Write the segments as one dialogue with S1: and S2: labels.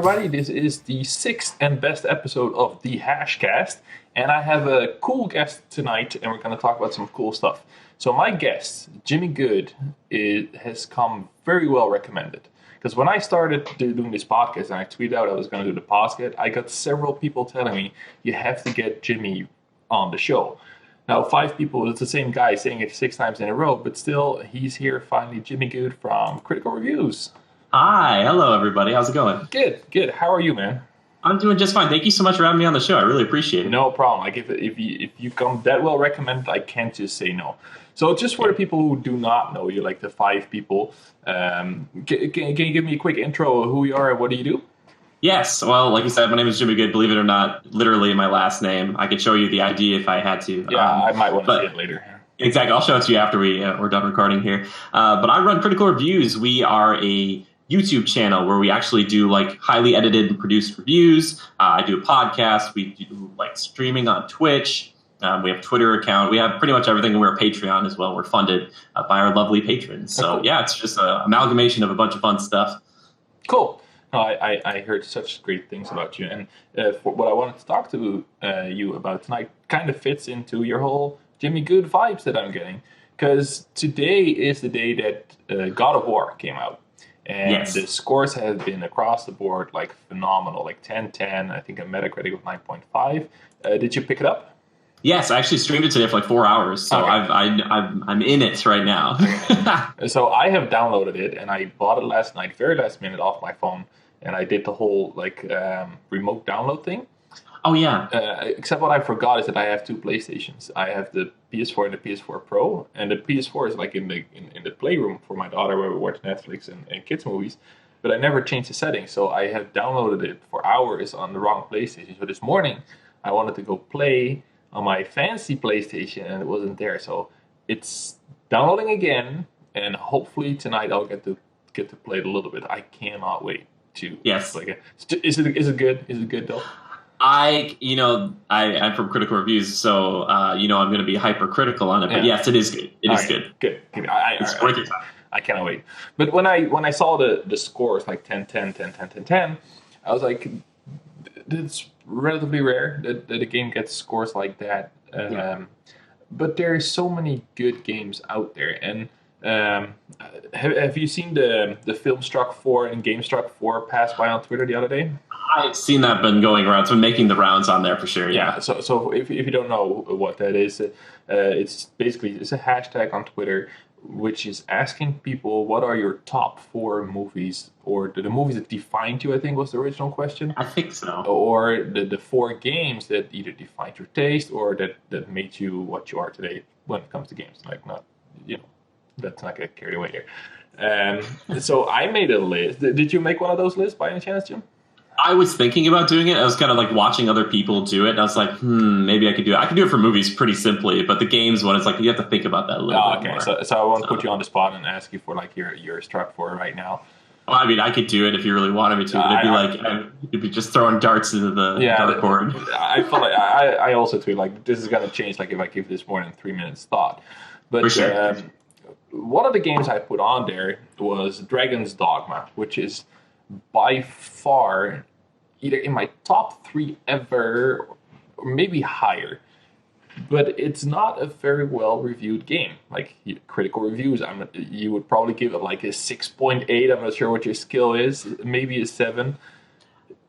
S1: everybody. This is the sixth and best episode of the Hashcast, and I have a cool guest tonight, and we're going to talk about some cool stuff. So my guest, Jimmy Good, has come very well recommended. Because when I started doing this podcast and I tweeted out I was going to do the podcast, I got several people telling me, you have to get Jimmy on the show. Now, 5 people, it's the same guy saying it 6 times in a row, but still, he's here finally, Jimmy Good from Critical Reviews.
S2: Hi, hello everybody. How's it going?
S1: Good. How are you, man?
S2: I'm doing just fine. Thank you so much for having me on the show. I really appreciate it.
S1: No problem. Like if you come that well recommended, I can't just say no. So just for the people who do not know you, like the 5 people, can you give me a quick intro of who you are and what do you do?
S2: Yes. Well, like you said, my name is Jimmy Good. Believe it or not, literally my last name. I could show you the ID if I had to.
S1: Yeah, I might want to see it later.
S2: Exactly. I'll show it to you after we're done recording here. But I run Critical Reviews. We are a YouTube channel where we actually do like highly edited and produced reviews. I do a podcast. We do like streaming on Twitch. We have a Twitter account. We have pretty much everything. And we're a Patreon as well. We're funded by our lovely patrons. So
S1: cool.
S2: Yeah, it's just an amalgamation of a bunch of fun stuff.
S1: Cool. No, I heard such great things about you. And for what I wanted to talk to you about tonight kind of fits into your whole Jimmy Good vibes that I'm getting. Because today is the day that God of War came out. And
S2: yes.
S1: The scores have been across the board like phenomenal, like 10-10. I think a Metacritic of 9.5. Did you pick it up?
S2: Yes, I actually streamed it today for like 4 hours, so okay. I'm in it right now.
S1: So I have downloaded it, and I bought it last night, very last minute, off my phone, and I did the whole like remote download thing.
S2: Oh yeah.
S1: Except what I forgot is that I have 2 PlayStations. I have the PS4 and the PS4 Pro, and the PS4 is like in the playroom for my daughter where we watch Netflix and kids movies. But I never changed the settings, so I have downloaded it for hours on the wrong PlayStation. So this morning I wanted to go play on my fancy PlayStation, and it wasn't there. So it's downloading again, and hopefully tonight I'll get to play it a little bit. I cannot wait to.
S2: Yes.
S1: Play it. Is it good? Is it good though?
S2: I'm from Critical Reviews, so I'm going to be hypercritical on it. But yes, it is good. It is good.
S1: Good.
S2: It's worth your time.
S1: I cannot wait. But when I saw the scores like 10-10, 10-10, 10-10, I was like, it's relatively rare that a game gets scores like that. But there are so many good games out there. And have you seen the Filmstruck 4 and GameStruck 4 pass by on Twitter the other day?
S2: I've seen that been going around. It's been making the rounds on there for sure. Yeah.
S1: So if you don't know what that is, it's basically a hashtag on Twitter which is asking people what are your top 4 movies, or the movies that defined you, I think was the original question.
S2: I think so.
S1: Or the 4 games that either defined your taste or that made you what you are today when it comes to games. Like not, let's not get carried away here. So I made a list. Did you make one of those lists by any chance, Jim?
S2: I was thinking about doing it. I was kind of like watching other people do it. And I was like, maybe I could do it. I could do it for movies pretty simply, but the games one, it's like you have to think about that a little bit more.
S1: So I won't put you on the spot and ask you for like your struck for right now.
S2: Well, I mean, I could do it if you really wanted me to. But it'd be just throwing darts into the dartboard.
S1: I feel like I also feel like this is gonna change. Like if I give this more than 3 minutes thought. But
S2: for sure.
S1: One of the games I put on there was Dragon's Dogma, which is by far either in my top 3 ever or maybe higher. But it's not a very well-reviewed game. Like Critical Reviews, you would probably give it like a 6.8. I'm not sure what your skill is. Maybe a 7,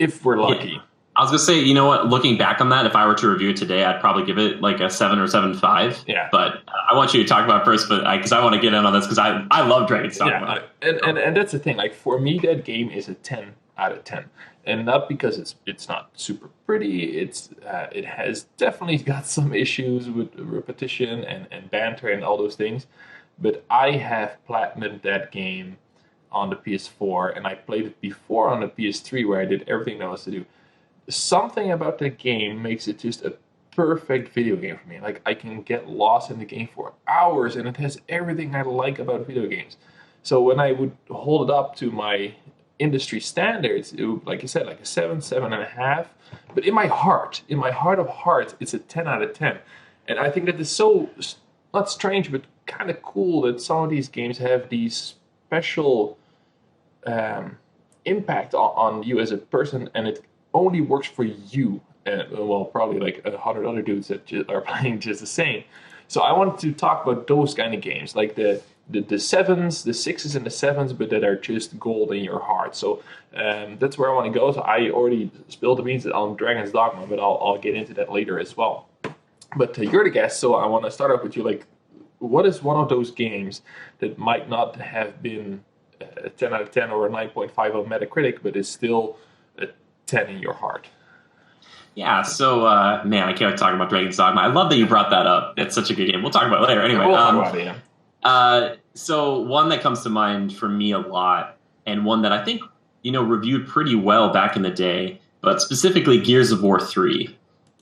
S1: if we're lucky.
S2: Yeah. I was going to say, you know what? Looking back on that, if I were to review it today, I'd probably give it like a 7 or 7.5.
S1: Yeah.
S2: But I want you to talk about it first, because I want to get in on this, because I love Dragon's Dogma.
S1: Yeah, and that's the thing. Like for me, that game is a 10 out of 10. And not because it's not super pretty. It has definitely got some issues with repetition and banter and all those things. But I have platinumed that game on the PS4, and I played it before on the PS3 where I did everything there was to do. Something about the game makes it just a perfect video game for me. Like I can get lost in the game for hours, and it has everything I like about video games. So when I would hold it up to my industry standards, it would, like you said, like a 7, 7.5. But in my heart of hearts, it's a 10 out of 10. And I think that is so, not strange, but kind of cool that some of these games have these special impact on you as a person, and it only works for you. And well, probably like 100 other dudes that are playing just the same. So I wanted to talk about those kind of games, like the sevens, the sixes, and the sevens, but that are just gold in your heart. So that's where I want to go. So I already spilled the beans on Dragon's Dogma, but I'll get into that later as well. But you're the guest, so I want to start off with you. Like, what is one of those games that might not have been a 10 out of 10 or a 9.5 on Metacritic, but is still a 10 in your heart?
S2: Yeah, so, man, I can't talk about Dragon's Dogma. I love that you brought that up. It's such a good game. We'll talk about it later. Anyway,
S1: We'll talk about it, yeah.
S2: So one that comes to mind for me a lot, and one that I think, reviewed pretty well back in the day, but specifically Gears of War 3.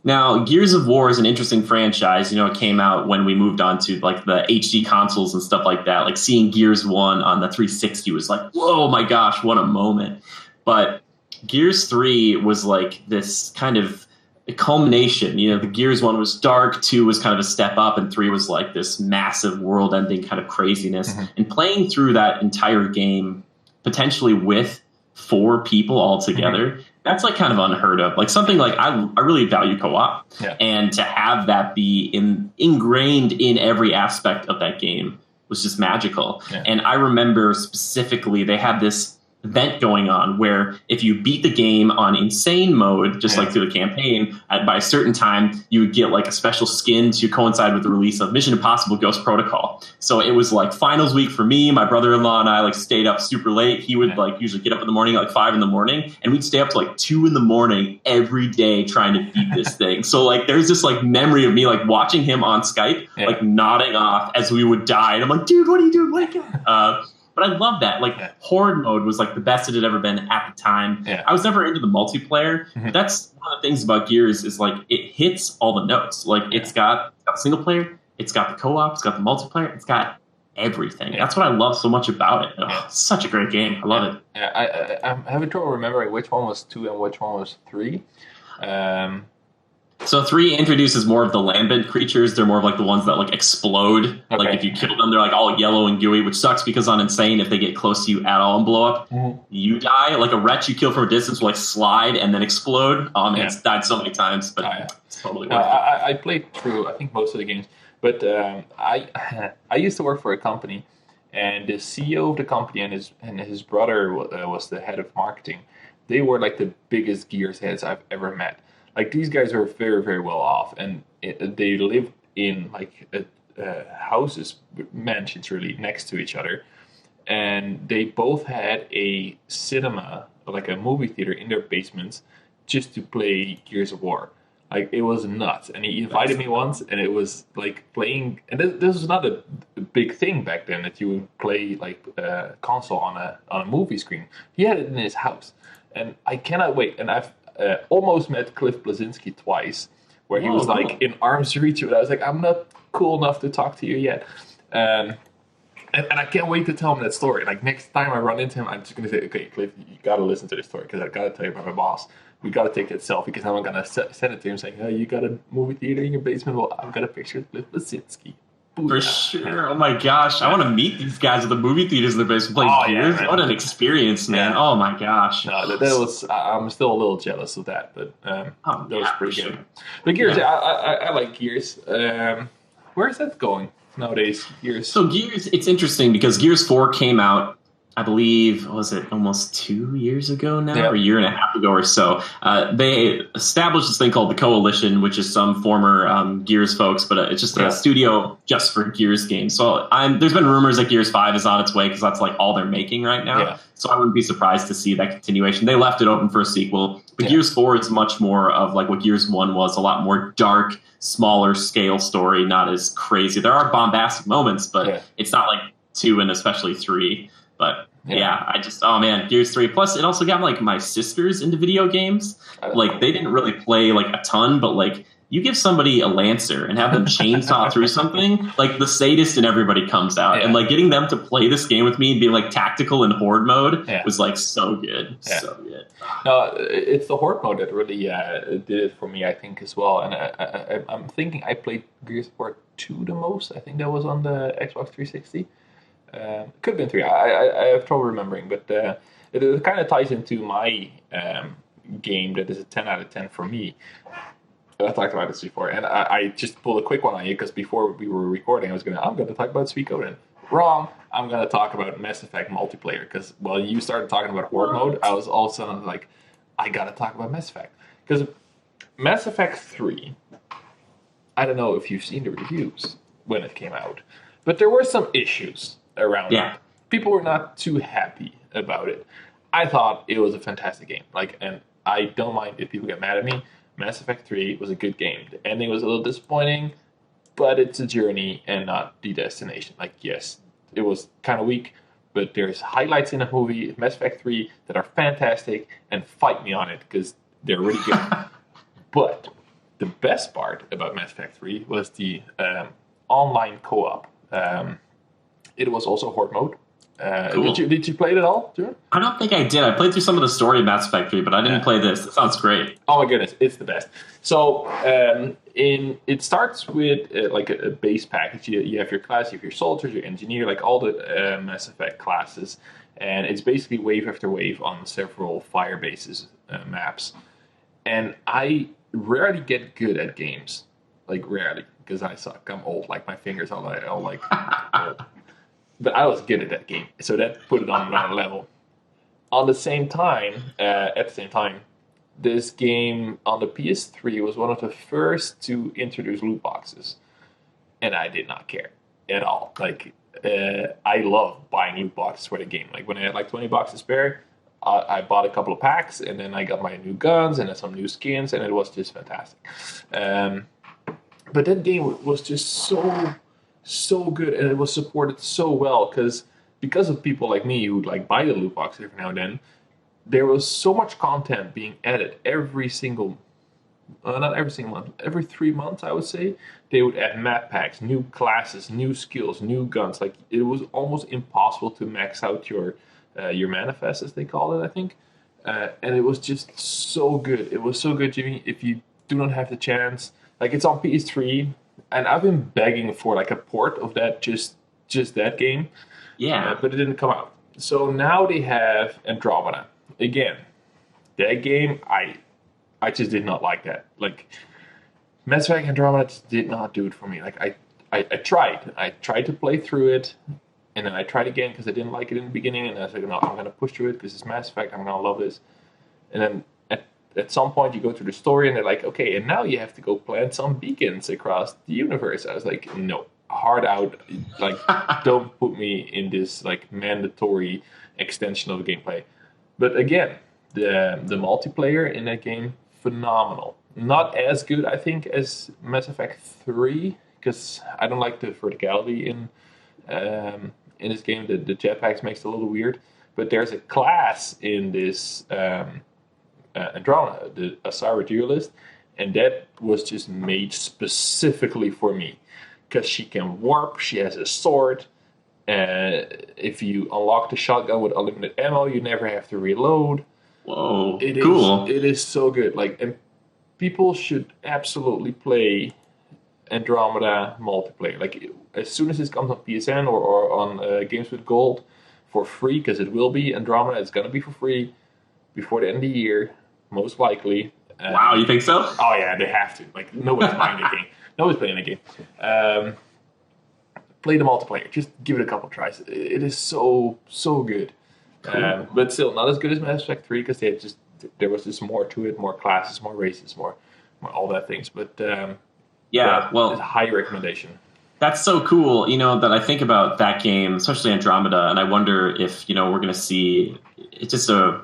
S2: Now, Gears of War is an interesting franchise. It came out when we moved on to like the HD consoles and stuff like that. Like seeing Gears 1 on the 360 was like, whoa, my gosh, what a moment. But Gears 3 was like this kind of a culmination. The Gears 1 was dark, 2 was kind of a step up, and 3 was like this massive world-ending kind of craziness. Mm-hmm. And playing through that entire game, potentially with 4 people all together, mm-hmm. that's like kind of unheard of. Like something like I really value co-op, and to have that be ingrained in every aspect of that game was just magical. Yeah. And I remember specifically they had this event going on where if you beat the game on insane mode, just like through the campaign, by a certain time, you would get like a special skin to coincide with the release of Mission Impossible Ghost Protocol. So it was like finals week for me. My brother-in-law and I like stayed up super late. He would like usually get up in the morning at like 5 a.m, and we'd stay up to like 2 a.m. every day trying to beat this thing. So like there's this like memory of me like watching him on Skype, like nodding off as we would die. And I'm like, dude, what are you doing? Wake up. But I love that. Like, Horde mode was like the best it had ever been at the time. Yeah. I was never into the multiplayer. Mm-hmm. That's one of the things about Gears is like it hits all the notes. Like it's got single player, it's got the co-op, it's got the multiplayer, it's got everything. That's what I love so much about it. It's such a great game. I love it.
S1: Yeah, I'm having trouble remembering which one was 2 and which one was 3.
S2: So 3 introduces more of the lambent creatures. They're more of like the ones that like explode. Okay. Like if you kill them, they're like all yellow and gooey, which sucks because on Insane, if they get close to you at all and blow up, you die. Like a wretch you kill from a distance will like slide and then explode. Oh man, it's died so many times, but it's totally worth it.
S1: I played through, I think, most of the games, but I used to work for a company, and the CEO of the company and his brother was the head of marketing. They were like the biggest Gears heads I've ever met. Like these guys are very, very well off, and they live in like houses, mansions really next to each other, and they both had a cinema, like a movie theater, in their basements just to play Gears of War. Like it was nuts, and he invited me once, and it was like playing. And this was not a big thing back then that you would play like console on a movie screen. He had it in his house, and I cannot wait. And I've almost met Cliff Blazinski twice, where he was like in arm's reach, but I was like, I'm not cool enough to talk to you yet. And I can't wait to tell him that story. Like next time I run into him, I'm just going to say, okay, Cliff, you got to listen to this story because I got to tell you about my boss. We got to take that selfie because I'm going to send it to him saying, oh, you got a movie theater in your basement? Well, I've got a picture of Cliff Blazinski.
S2: For sure. Oh my gosh. I want to meet these guys at the movie theaters in their basement playing Gears. What an experience, man. Yeah. Oh my gosh.
S1: No, that was, I'm still a little jealous of that, but that was pretty good. But Gears, I like Gears. Where is that going nowadays, Gears?
S2: So Gears, it's interesting because Gears 4 came out, I believe, was it almost 2 years ago now, or a year and a half ago or so. They established this thing called the Coalition, which is some former Gears folks, but it's just a studio just for Gears games. So there's been rumors that Gears 5 is on its way because that's like all they're making right now. Yeah. So I wouldn't be surprised to see that continuation. They left it open for a sequel. But Gears 4 is much more of like what Gears 1 was, a lot more dark, smaller scale story, not as crazy. There are bombastic moments, but it's not like 2 and especially 3. But oh man, Gears 3. Plus, it also got like my sisters into video games. Like they didn't really play like a ton, but like you give somebody a Lancer and have them chainsaw through something, like the sadist in everybody comes out. And like getting them to play this game with me and being like tactical in Horde mode was like so good. Yeah. So good.
S1: No, it's the Horde mode that really did it for me, I think, as well. And I'm thinking I played Gears of War 2 the most. I think that was on the Xbox 360. Could have been 3. I have trouble remembering, but it kind of ties into my game that is a 10 out of 10 for me. I talked about this before, and I just pulled a quick one on you because before we were recording, I'm gonna talk about Suikoden. Wrong. I'm gonna talk about Mass Effect multiplayer because while you started talking about Horde mode, I was also like, I gotta talk about Mass Effect because Mass Effect 3. I don't know if you've seen the reviews when it came out, but there were some issues around it. People were not too happy about it. I thought it was a fantastic game. And I don't mind if people get mad at me. Mass Effect 3 was a good game. The ending was a little disappointing, but it's a journey and not the destination. Yes, it was kind of weak, but there's highlights in the movie, Mass Effect 3, that are fantastic, and fight me on it because they're really good. But the best part about Mass Effect 3 was the online co-op. It was also Horde mode. Cool. Did you play it at all, Stuart?
S2: I don't think I did. I played through some of the story of Mass Effect 3, but I didn't play this. It sounds great.
S1: Oh my goodness, it's the best. So it starts with a base package. You have your class, you have your soldiers, your engineer, like all the Mass Effect classes, and it's basically wave after wave on several fire bases maps. And I rarely get good at games, rarely, because I suck. I'm old, my fingers are old. But I was good at that game, so that put it on another level. At the same time, this game on the PS3 was one of the first to introduce loot boxes, and I did not care at all. I love buying loot boxes for the game. When I had $20 to spare, I bought a couple of packs, and then I got my new guns and some new skins, and it was just fantastic. But that game was just so good, and it was supported so well because of people like me who buy the loot box every now and then. There was so much content being added every single, not every single month, every 3 months I would say. They would add map packs, new classes, new skills, new guns. It was almost impossible to max out your manifest, as they call it, I think. And it was just so good. It was so good, Jimmy. If you do not have the chance, it's on PS3. And I've been begging for a port of that, just that game.
S2: Yeah.
S1: But it didn't come out. So now they have Andromeda. Again, that game, I just did not like that. Mass Effect Andromeda just did not do it for me. I tried. I tried to play through it, and then I tried again because I didn't like it in the beginning. And I was like, no, I'm going to push through it because it's Mass Effect. I'm going to love this. And then at some point you go through the story and they're like, okay, and now you have to go plant some beacons across the universe. I was like, no, hard out. Don't put me in this mandatory extension of the gameplay. But again, the multiplayer in that game, phenomenal. Not as good, I think, as Mass Effect 3, because I don't like the verticality in this game. The jetpacks makes it a little weird. But there's a class in this Andromeda, the Asara Duelist, and that was just made specifically for me because she can warp, she has a sword, if you unlock the shotgun with unlimited ammo, you never have to reload.
S2: Whoa, cool.
S1: It is so good. And people should absolutely play Andromeda multiplayer. As soon as this comes on PSN or on Games with Gold for free, because it will be Andromeda, it's going to be for free before the end of the year. Most likely.
S2: Wow, you think so?
S1: Oh yeah, they have to. Nobody's buying the game. Nobody's playing the game. Play the multiplayer. Just give it a couple tries. It is so good. Cool. But still, not as good as Mass Effect 3 because there was just more to it, more classes, more races, more all that things. But
S2: yeah, well,
S1: it's a high recommendation.
S2: That's so cool. That I think about that game, especially Andromeda, and I wonder if we're going to see it's just a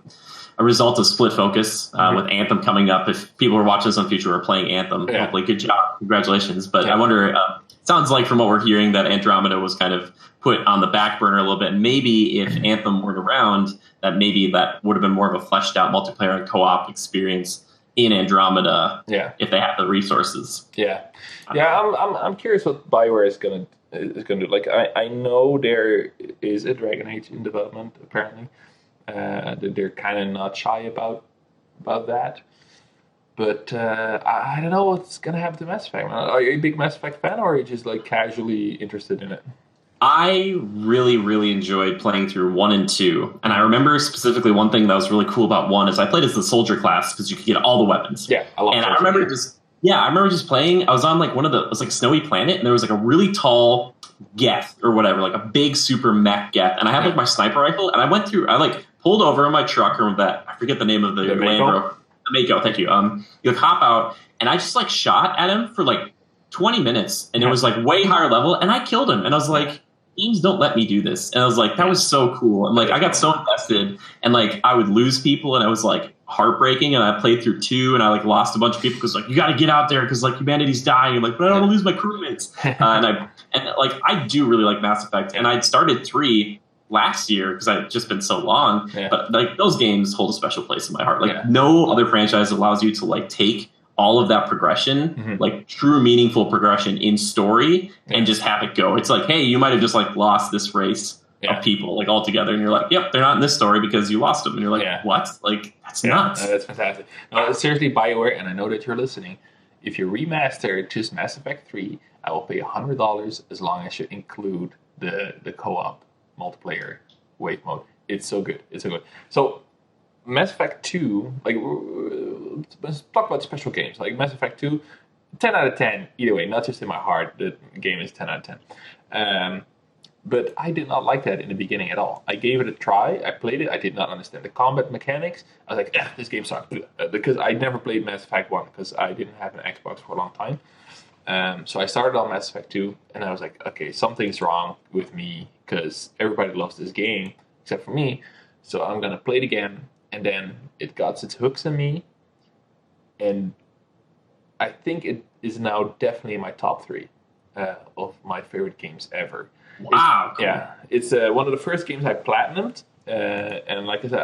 S2: result of split focus with Anthem coming up. If people are watching this on Future or playing Anthem, hopefully, good job, congratulations. But I wonder, it sounds like from what we're hearing that Andromeda was kind of put on the back burner a little bit. Maybe if Anthem weren't around, that would have been more of a fleshed out multiplayer and co-op experience in Andromeda.
S1: Yeah.
S2: If they have the resources.
S1: Yeah. I'm curious what BioWare is gonna do. I know there is a Dragon Age in development apparently. They're kind of not shy about that, but I don't know what's gonna happen to Mass Effect. Man. Are you a big Mass Effect fan, or are you just casually interested in it?
S2: I really, really enjoyed playing through 1 and 2. And I remember specifically one thing that was really cool about 1 is I played as the soldier class because you could get all the weapons.
S1: Yeah, I love.
S2: And I remember just playing. I was on like it was like Snowy Planet, and there was like a really tall Geth or whatever, like a big super mech Geth. And I had like my sniper rifle, and I like pulled over in my truck or that, I forget the name of the Land Rover. The Mako, thank you. You like hop out, and I just like shot at him for like 20 minutes, and it was like way higher level, and I killed him. And I was like, games don't let me do this. And I was like, that was so cool. And like, I got so invested, and like, I would lose people, and I was like heartbreaking. And I played through 2, and I like lost a bunch of people because like, you got to get out there because like humanity's dying. And like, but I don't want to lose my crewmates. And like, I do really like Mass Effect, and I'd started 3 last year because I've just been so long. Yeah. But like, those games hold a special place in my heart. Like, no other franchise allows you to like take all of that progression, like true meaningful progression in story, and just have it go. It's like, hey, you might have just like lost this race of people like all together, and you're like, yep, they're not in this story because you lost them, and you're like, what? Like, that's nuts.
S1: That's fantastic. No, seriously, BioWare, and I know that you're listening. If you remaster just Mass Effect 3, I will pay $100 as long as you include the co-op multiplayer wave mode. It's so good. It's so good. So Mass Effect 2, like, let's talk about special games. Like Mass Effect 2, 10 out of 10, either way, not just in my heart, the game is 10 out of 10. But I did not like that in the beginning at all. I gave it a try, I played it, I did not understand the combat mechanics. I was like, this game sucks. Because I never played Mass Effect 1, because I didn't have an Xbox for a long time. So I started on Mass Effect 2, and I was like, okay, something's wrong with me, because everybody loves this game, except for me. So I'm going to play it again. And then it got its hooks in me, and I think it is now definitely in my top 3 of my favorite games ever.
S2: Wow!
S1: Cool. Yeah, it's one of the first games I platinumed, and like I said,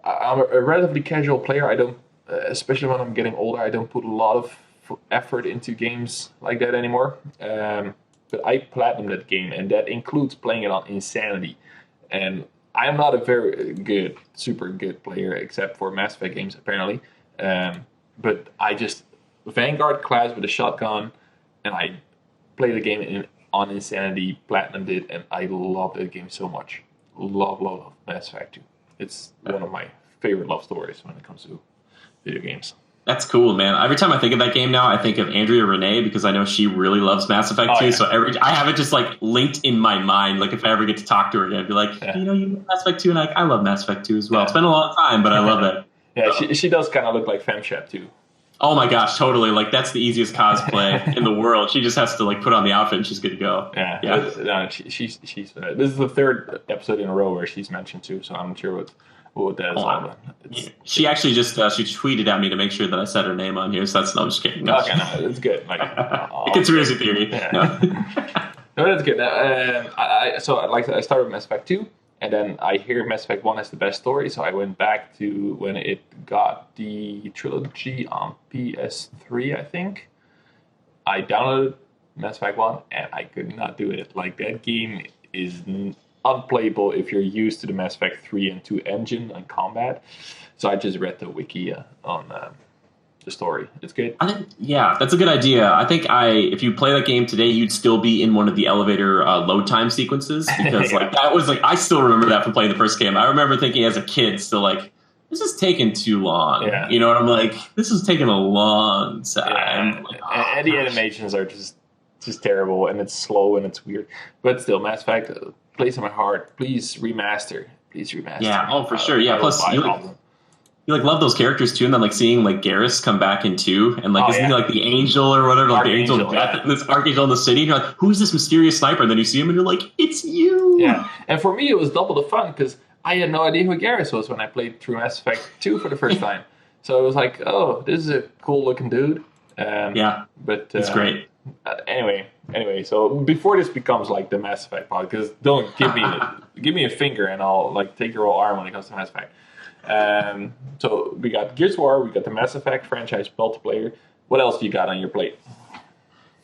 S1: I'm a relatively casual player. I don't, especially when I'm getting older, I don't put a lot of effort into games like that anymore. But I platinumed that game, and that includes playing it on Insanity, and I am not a very good, super good player, except for Mass Effect games, apparently. But I just Vanguard class with a shotgun, and I played the game on Insanity, platinumed it, and I love that game so much. Love Mass Effect 2. It's one of my favorite love stories when it comes to video games.
S2: That's cool, man. Every time I think of that game now, I think of Andrea Renee because I know she really loves Mass Effect 2. Yeah. So I have it just like linked in my mind. Like if I ever get to talk to her again, I'd be like, you love Mass Effect 2, and I love Mass Effect 2 as well. It's been a long time, but I love it.
S1: Yeah, she does kind of look like FemShep too.
S2: Oh my gosh, totally. Like that's the easiest cosplay in the world. She just has to like put on the outfit and she's good to go.
S1: Yeah. No, she's this is the 3rd episode in a row where she's mentioned too, so I'm not sure what that is all about.
S2: She actually just she tweeted at me to make sure that I said her name on here, so I'm just kidding. No.
S1: Okay, no, it's good. Like
S2: conspiracy theory.
S1: Yeah. No, that's good. I started with Mass Effect 2, and then I hear Mass Effect 1 has the best story, so I went back to when it got the trilogy on PS3, I think. I downloaded Mass Effect 1, and I could not do it. Like, that game is unplayable if you're used to the Mass Effect 3 and 2 engine and combat. So I just read the wiki on the story. It's good.
S2: That's a good idea. I think if you play that game today, you'd still be in one of the elevator load time sequences because like that was like I still remember that from playing the first game. I remember thinking as a kid, still like this is taking too long. Yeah. You know what I'm like? This is taking a long time.
S1: Yeah. Like, and the animations are just terrible, and it's slow and it's weird. But still, Mass Effect plays in my heart. Please remaster.
S2: Yeah. Oh, for sure. Yeah. Plus, you like love those characters too, and then like seeing like Garrus come back in 2, and like isn't he like the angel or whatever, like the angel of death, this archangel in the city? And you're like, who's this mysterious sniper? And then you see him, and you're like, it's you.
S1: Yeah. And for me, it was double the fun because I had no idea who Garrus was when I played through Mass Effect 2 for the first time. So it was like, oh, this is a cool looking dude. But
S2: it's great.
S1: Anyway, so before this becomes like the Mass Effect pod, because don't give me a finger and I'll like take your whole arm when it comes to Mass Effect. So we got Gears of War, we got the Mass Effect franchise multiplayer. What else do you got on your plate?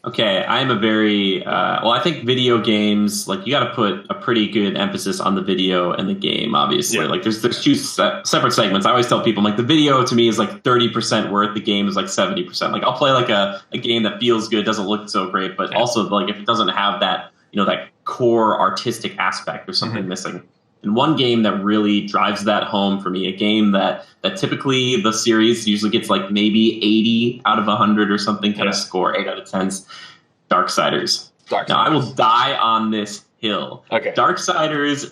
S2: Okay, I am a very I think video games, like you got to put a pretty good emphasis on the video and the game. Obviously, like there's 2 separate segments. I always tell people, like the video to me is like 30% worth. The game is like 70%. Like I'll play like a game that feels good, doesn't look so great, but also like if it doesn't have that that core artistic aspect. There's something missing. And one game that really drives that home for me, a game that typically the series usually gets like maybe 80 out of 100 or something kind of score, 8 out of 10s, Darksiders. Now, I will die on this hill.
S1: Okay.
S2: Darksiders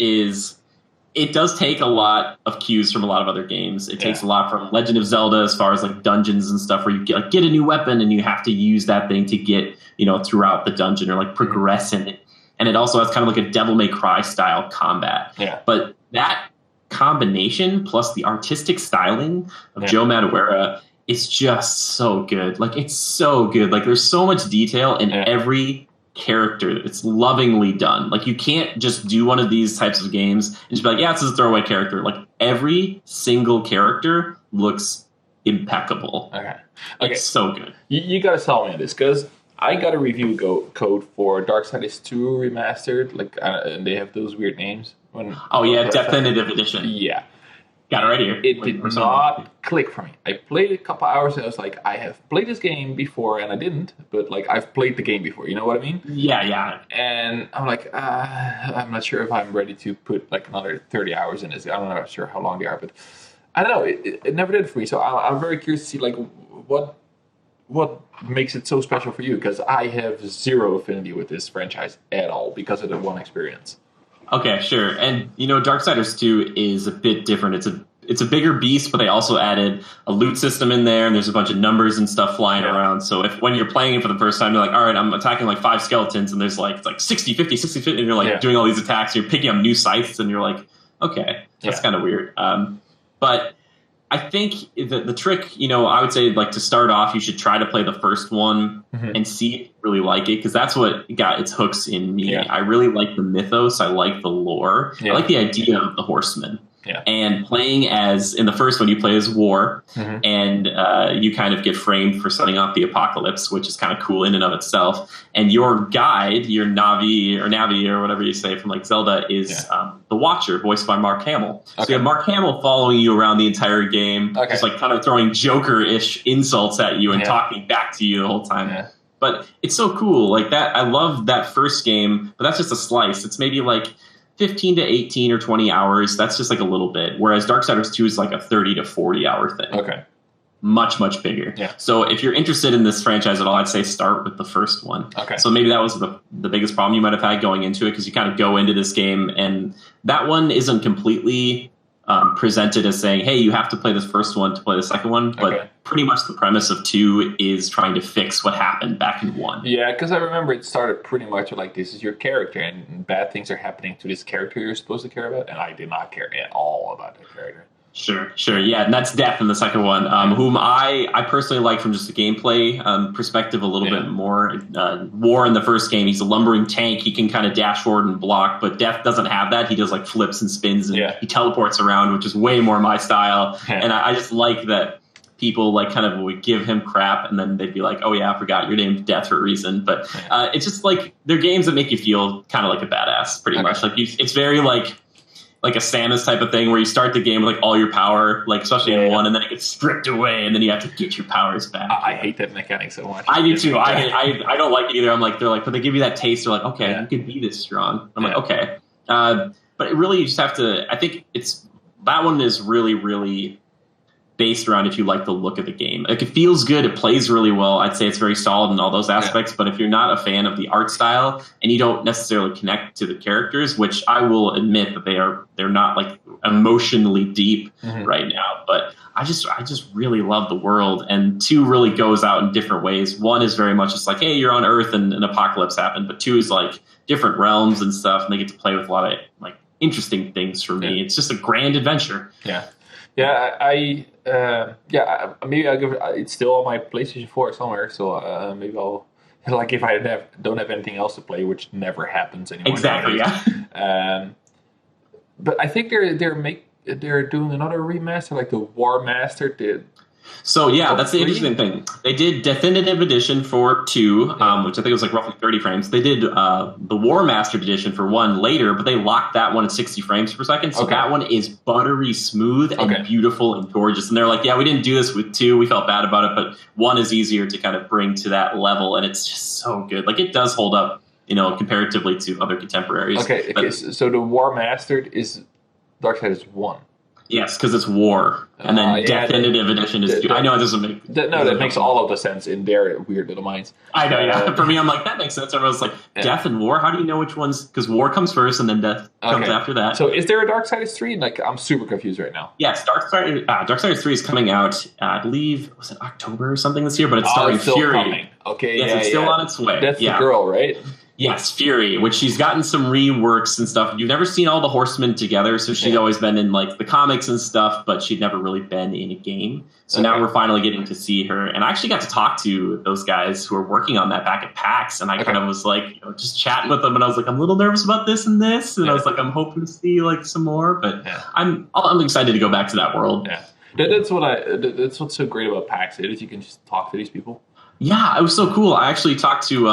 S2: it does take a lot of cues from a lot of other games. It takes a lot from Legend of Zelda as far as like dungeons and stuff where you get a new weapon and you have to use that thing to get, throughout the dungeon or like progress in it. And it also has kind of like a Devil May Cry style combat.
S1: Yeah.
S2: But that combination plus the artistic styling of Joe Madureira is just so good. Like, it's so good. Like, there's so much detail in every character. It's lovingly done. Like, you can't just do one of these types of games and just be like, yeah, this is a throwaway character. Like, every single character looks impeccable.
S1: Okay.
S2: It's so good.
S1: You got to sell me on this, because I got a review code for Darksiders 2 Remastered, and they have those weird names.
S2: Definitive Edition.
S1: Yeah.
S2: Got it right here.
S1: It did not click for me. I played it a couple hours and I was like, I have played this game before, and I didn't, but like, I've played the game before. You know what I mean?
S2: Yeah.
S1: And I'm like, I'm not sure if I'm ready to put like another 30 hours in this. I'm not sure how long they are, but I don't know. It never did for me. So I'm very curious to see like what makes it so special for you, because I have zero affinity with this franchise at all because of the one experience.
S2: Okay, sure. And Darksiders 2 is a bit different. It's a bigger beast, but they also added a loot system in there, and there's a bunch of numbers and stuff flying around. So when you're playing it for the first time, you're like, all right, I'm attacking like 5 skeletons, and there's like 60, 50, 60, 50, and you're like doing all these attacks, and you're picking up new scythes, and you're like, okay, that's kind of weird. But I think the trick, I would say, like, to start off, you should try to play the first one and see if you really like it, because that's what got its hooks in me. I really like the mythos. I like the lore. I like the idea of the horsemen. Yeah. And playing in the first one, you play as War, and you kind of get framed for setting off the apocalypse, which is kind of cool in and of itself. And your guide, your Navi or whatever you say from like Zelda, is the Watcher, voiced by Mark Hamill. So you have Mark Hamill following you around the entire game, just like kind of throwing Joker-ish insults at you and talking back to you the whole time. Yeah. But it's so cool. Like that, I love that first game, but that's just a slice. It's maybe like 15 to 18 or 20 hours. That's just like a little bit. Whereas Darksiders 2 is like a 30 to 40 hour thing. Okay. Much, much bigger. Yeah. So if you're interested in this franchise at all, I'd say start with the first one. Okay. So maybe that was the biggest problem you might have had going into it, because you kind of go into this game and that one isn't completely presented as saying, hey, you have to play this first one to play the second one. But pretty much the premise of 2 is trying to fix what happened back in 1.
S1: Yeah, because I remember it started pretty much like, this is your character, and bad things are happening to this character you're supposed to care about, and I did not care at all about that character.
S2: Sure. Yeah, and that's Death in the second one, whom I personally like from just a gameplay perspective a little bit more. War in the first game, he's a lumbering tank. He can kind of dash forward and block, but Death doesn't have that. He does like flips and spins, and he teleports around, which is way more my style. Yeah. And I just like that people like kind of would give him crap, and then they'd be like, oh yeah, I forgot your name's Death for a reason. But it's just like, they're games that make you feel kind of like a badass, pretty much. Like it's very like a Samus type of thing, where you start the game with like all your power, like especially in 1, and then it gets stripped away, and then you have to get your powers back.
S1: I hate that mechanic so much.
S2: I do too. I don't like it either. They're like, but they give you that taste. They're like, okay, you can be this strong. I'm like, okay. But it really, you just have to, I think that one is really, really based around if you like the look of the game. Like, it feels good, it plays really well. I'd say it's very solid in all those aspects, but if you're not a fan of the art style and you don't necessarily connect to the characters, which I will admit that they're not like emotionally deep right now, but I just really love the world, and 2 really goes out in different ways. 1 is very much just like, hey, you're on Earth and an apocalypse happened, but 2 is like different realms and stuff, and they get to play with a lot of like interesting things for me. It's just a grand adventure.
S1: Maybe I'll give it. It's still on my PlayStation 4 somewhere, so maybe I'll, like, if I don't have anything else to play, which never happens anymore.
S2: Exactly. Yeah.
S1: But I think they're doing another remaster, like the War Master did.
S2: So yeah, that's the interesting thing. They did Definitive Edition for 2, which I think was like roughly 30 frames. They did the War Mastered Edition for 1 later, but they locked that one at 60 frames per second. So that one is buttery smooth and beautiful and gorgeous. And they're like, yeah, we didn't do this with 2. We felt bad about it, but 1 is easier to kind of bring to that level, and it's just so good. Like, it does hold up comparatively to other contemporaries.
S1: Okay,
S2: But
S1: so the War Mastered is Darksiders 1.
S2: yes, because it's war, and then Definitive Edition is two. I know it doesn't make
S1: that makes all of the sense in their weird little minds.
S2: I know, yeah. For me, I'm like, that makes sense. Everyone's like, Death and War. How do you know which ones? Because War comes first, and then Death comes after that.
S1: So, is there a Darksiders 3? Like, I'm super confused right now.
S2: Yes, Darksiders 3 is coming out. I believe was it October or something this year, but it's starring Fury.
S1: Coming. Okay,
S2: yes, it's still on its way.
S1: That's the girl, right?
S2: Yes, Fury, which she's gotten some reworks and stuff. You've never seen all the Horsemen together, so she's always been in like the comics and stuff, but she'd never really been in a game. So now we're finally getting to see her. And I actually got to talk to those guys who are working on that back at PAX, and I kind of was like, just chatting with them, and I was like, I'm a little nervous about this and this, and I was like, I'm hoping to see like some more, but I'm excited to go back to that world.
S1: Yeah, that's what's so great about PAX is you can just talk to these people.
S2: Yeah, it was so cool. I actually talked to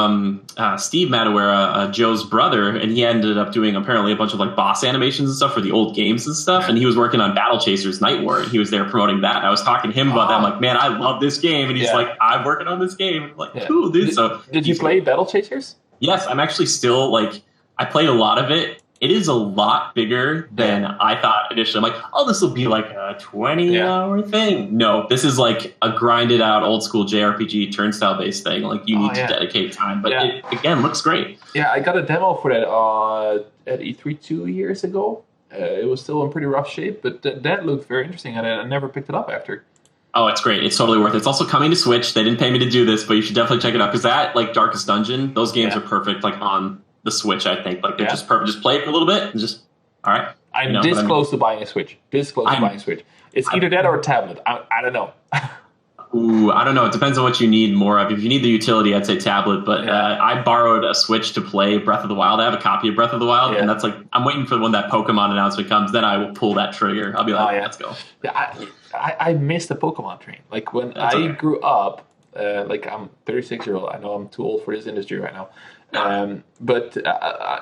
S2: Steve Matawera, Joe's brother, and he ended up doing apparently a bunch of like boss animations and stuff for the old games and stuff. And he was working on Battle Chasers Night War, and he was there promoting that. And I was talking to him about that. I'm like, man, I love this game. And he's like, I'm working on this game. I'm like, cool, dude.
S1: Did you play Battle Chasers?
S2: Yes, I'm actually still like, I played a lot of it. It is a lot bigger than I thought initially. I'm like, oh, this will be like a 20-hour thing. No, this is like a grinded out old school JRPG turnstile based thing. Like you need to dedicate time, but it again looks great.
S1: Yeah, I got a demo for that at E3 2 years ago. It was still in pretty rough shape, but that looked very interesting, and I never picked it up after.
S2: Oh, it's great. It's totally worth it. It's also coming to Switch. They didn't pay me to do this, but you should definitely check it out because that, like Darkest Dungeon, those games are perfect. Like on the Switch, I think. Like they're just perfect. Just play it for a little bit and just all right.
S1: I'm this close to buying a Switch. It's either that or a tablet. I don't know.
S2: Ooh, I don't know. It depends on what you need more of. If you need the utility, I'd say tablet. But I borrowed a Switch to play Breath of the Wild. I have a copy of Breath of the Wild, and that's like I'm waiting for when that Pokemon announcement comes. Then I will pull that trigger. I'll be like, let's go.
S1: Yeah, I missed the Pokemon train. Like when I grew up, like I'm 36-year-old. I know I'm too old for this industry right now. But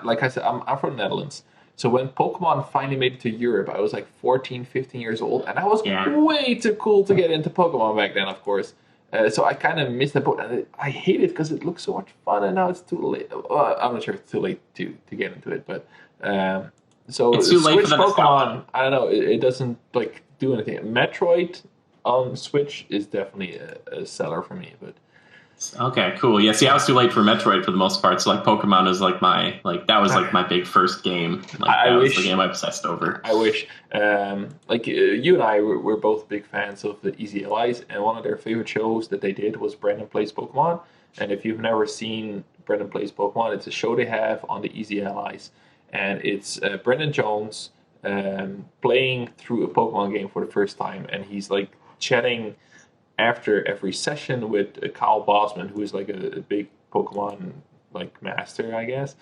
S1: like I said, I'm from the Netherlands. So when Pokemon finally made it to Europe, I was like 14, 15 years old. And I was way too cool to get into Pokemon back then, of course. So I kind of missed the boat. And I hate it because it looks so much fun. And now it's too late. I'm not sure it's too late to get into it. But so
S2: it's too late for
S1: Pokemon, I don't know. It doesn't like do anything. Metroid on Switch is definitely a seller for me. But
S2: okay, cool. Yeah, see, I was too late for Metroid for the most part. So like Pokemon is like my my big first game. Like that was the game I obsessed over.
S1: I wish. Like you and I we're both big fans of the Easy Allies, and one of their favorite shows that they did was Brendan Plays Pokemon. And if you've never seen Brendan Plays Pokemon, it's a show they have on the Easy Allies, and it's Brendan Jones playing through a Pokemon game for the first time, and he's like chatting after every session with Kyle Bosman, who is like a big Pokemon like master, I guess.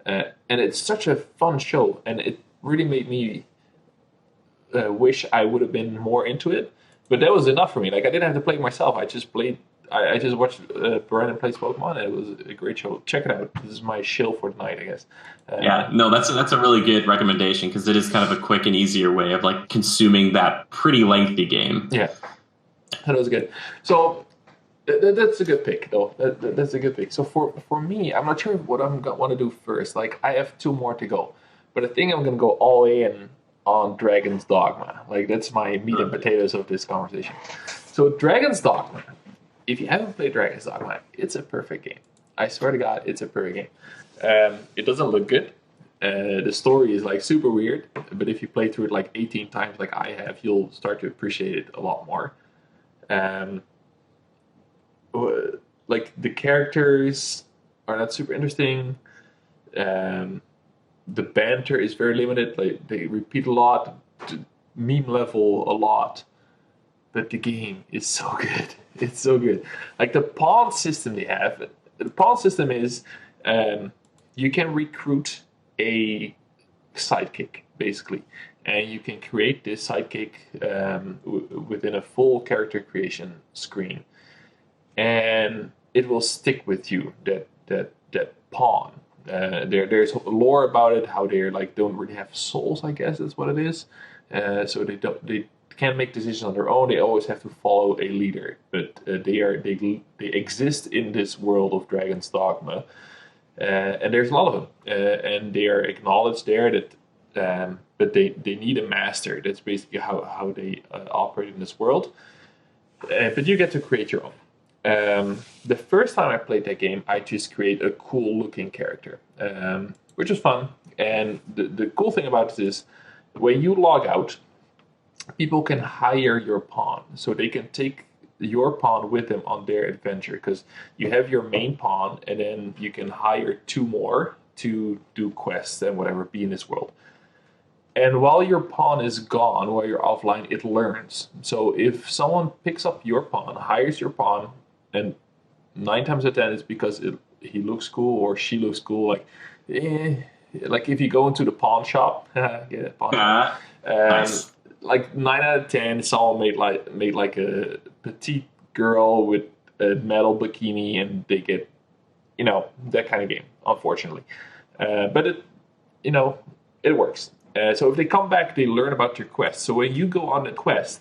S1: And it's such a fun show, and it really made me wish I would have been more into it. But that was enough for me. Like I didn't have to play it myself. I just played. I just watched Brandon Plays Pokemon, and it was a great show. Check it out. This is my shill for tonight, I guess.
S2: That's a really good recommendation because it is kind of a quick and easier way of like consuming that pretty lengthy game.
S1: Yeah. That was good. So that's a good pick, though. That's a good pick. So for me, I'm not sure what I'm going to want to do first. Like, I have 2 more to go. But I think I'm going to go all in on Dragon's Dogma. Like, that's my meat and potatoes of this conversation. So Dragon's Dogma, if you haven't played Dragon's Dogma, it's a perfect game. I swear to God, it's a perfect game. It doesn't look good. The story is like super weird. But if you play through it like 18 times like I have, you'll start to appreciate it a lot more. Like the characters are not super interesting. The banter is very limited. Like they repeat a lot, meme level a lot, but the game is so good. It's so good. Like the pawn system they have. The pawn system is you can recruit a sidekick basically. And you can create this sidekick within a full character creation screen, and it will stick with you. That pawn. There's lore about it. How they're like don't really have souls. I guess that's what it is. So they can't make decisions on their own. They always have to follow a leader. But they exist in this world of Dragon's Dogma, And there's a lot of them, and they are acknowledged there that, but they need a master. That's basically how they operate in this world. But you get to create your own. The first time I played that game, I just create a cool looking character, which is fun. And the cool thing about it is when you log out, people can hire your pawn. So they can take your pawn with them on their adventure because you have your main pawn and then you can hire 2 more to do quests and whatever, be in this world. And while your pawn is gone, while you're offline, it learns. So if someone picks up your pawn, hires your pawn, and 9 times out of 10 it's because he looks cool or she looks cool. Like if you go into the pawn shop,
S2: Nice.
S1: like 9 out of 10, someone made like a petite girl with a metal bikini, and they get, that kind of game. Unfortunately, but it works. So if they come back, they learn about your quest. So when you go on the quest,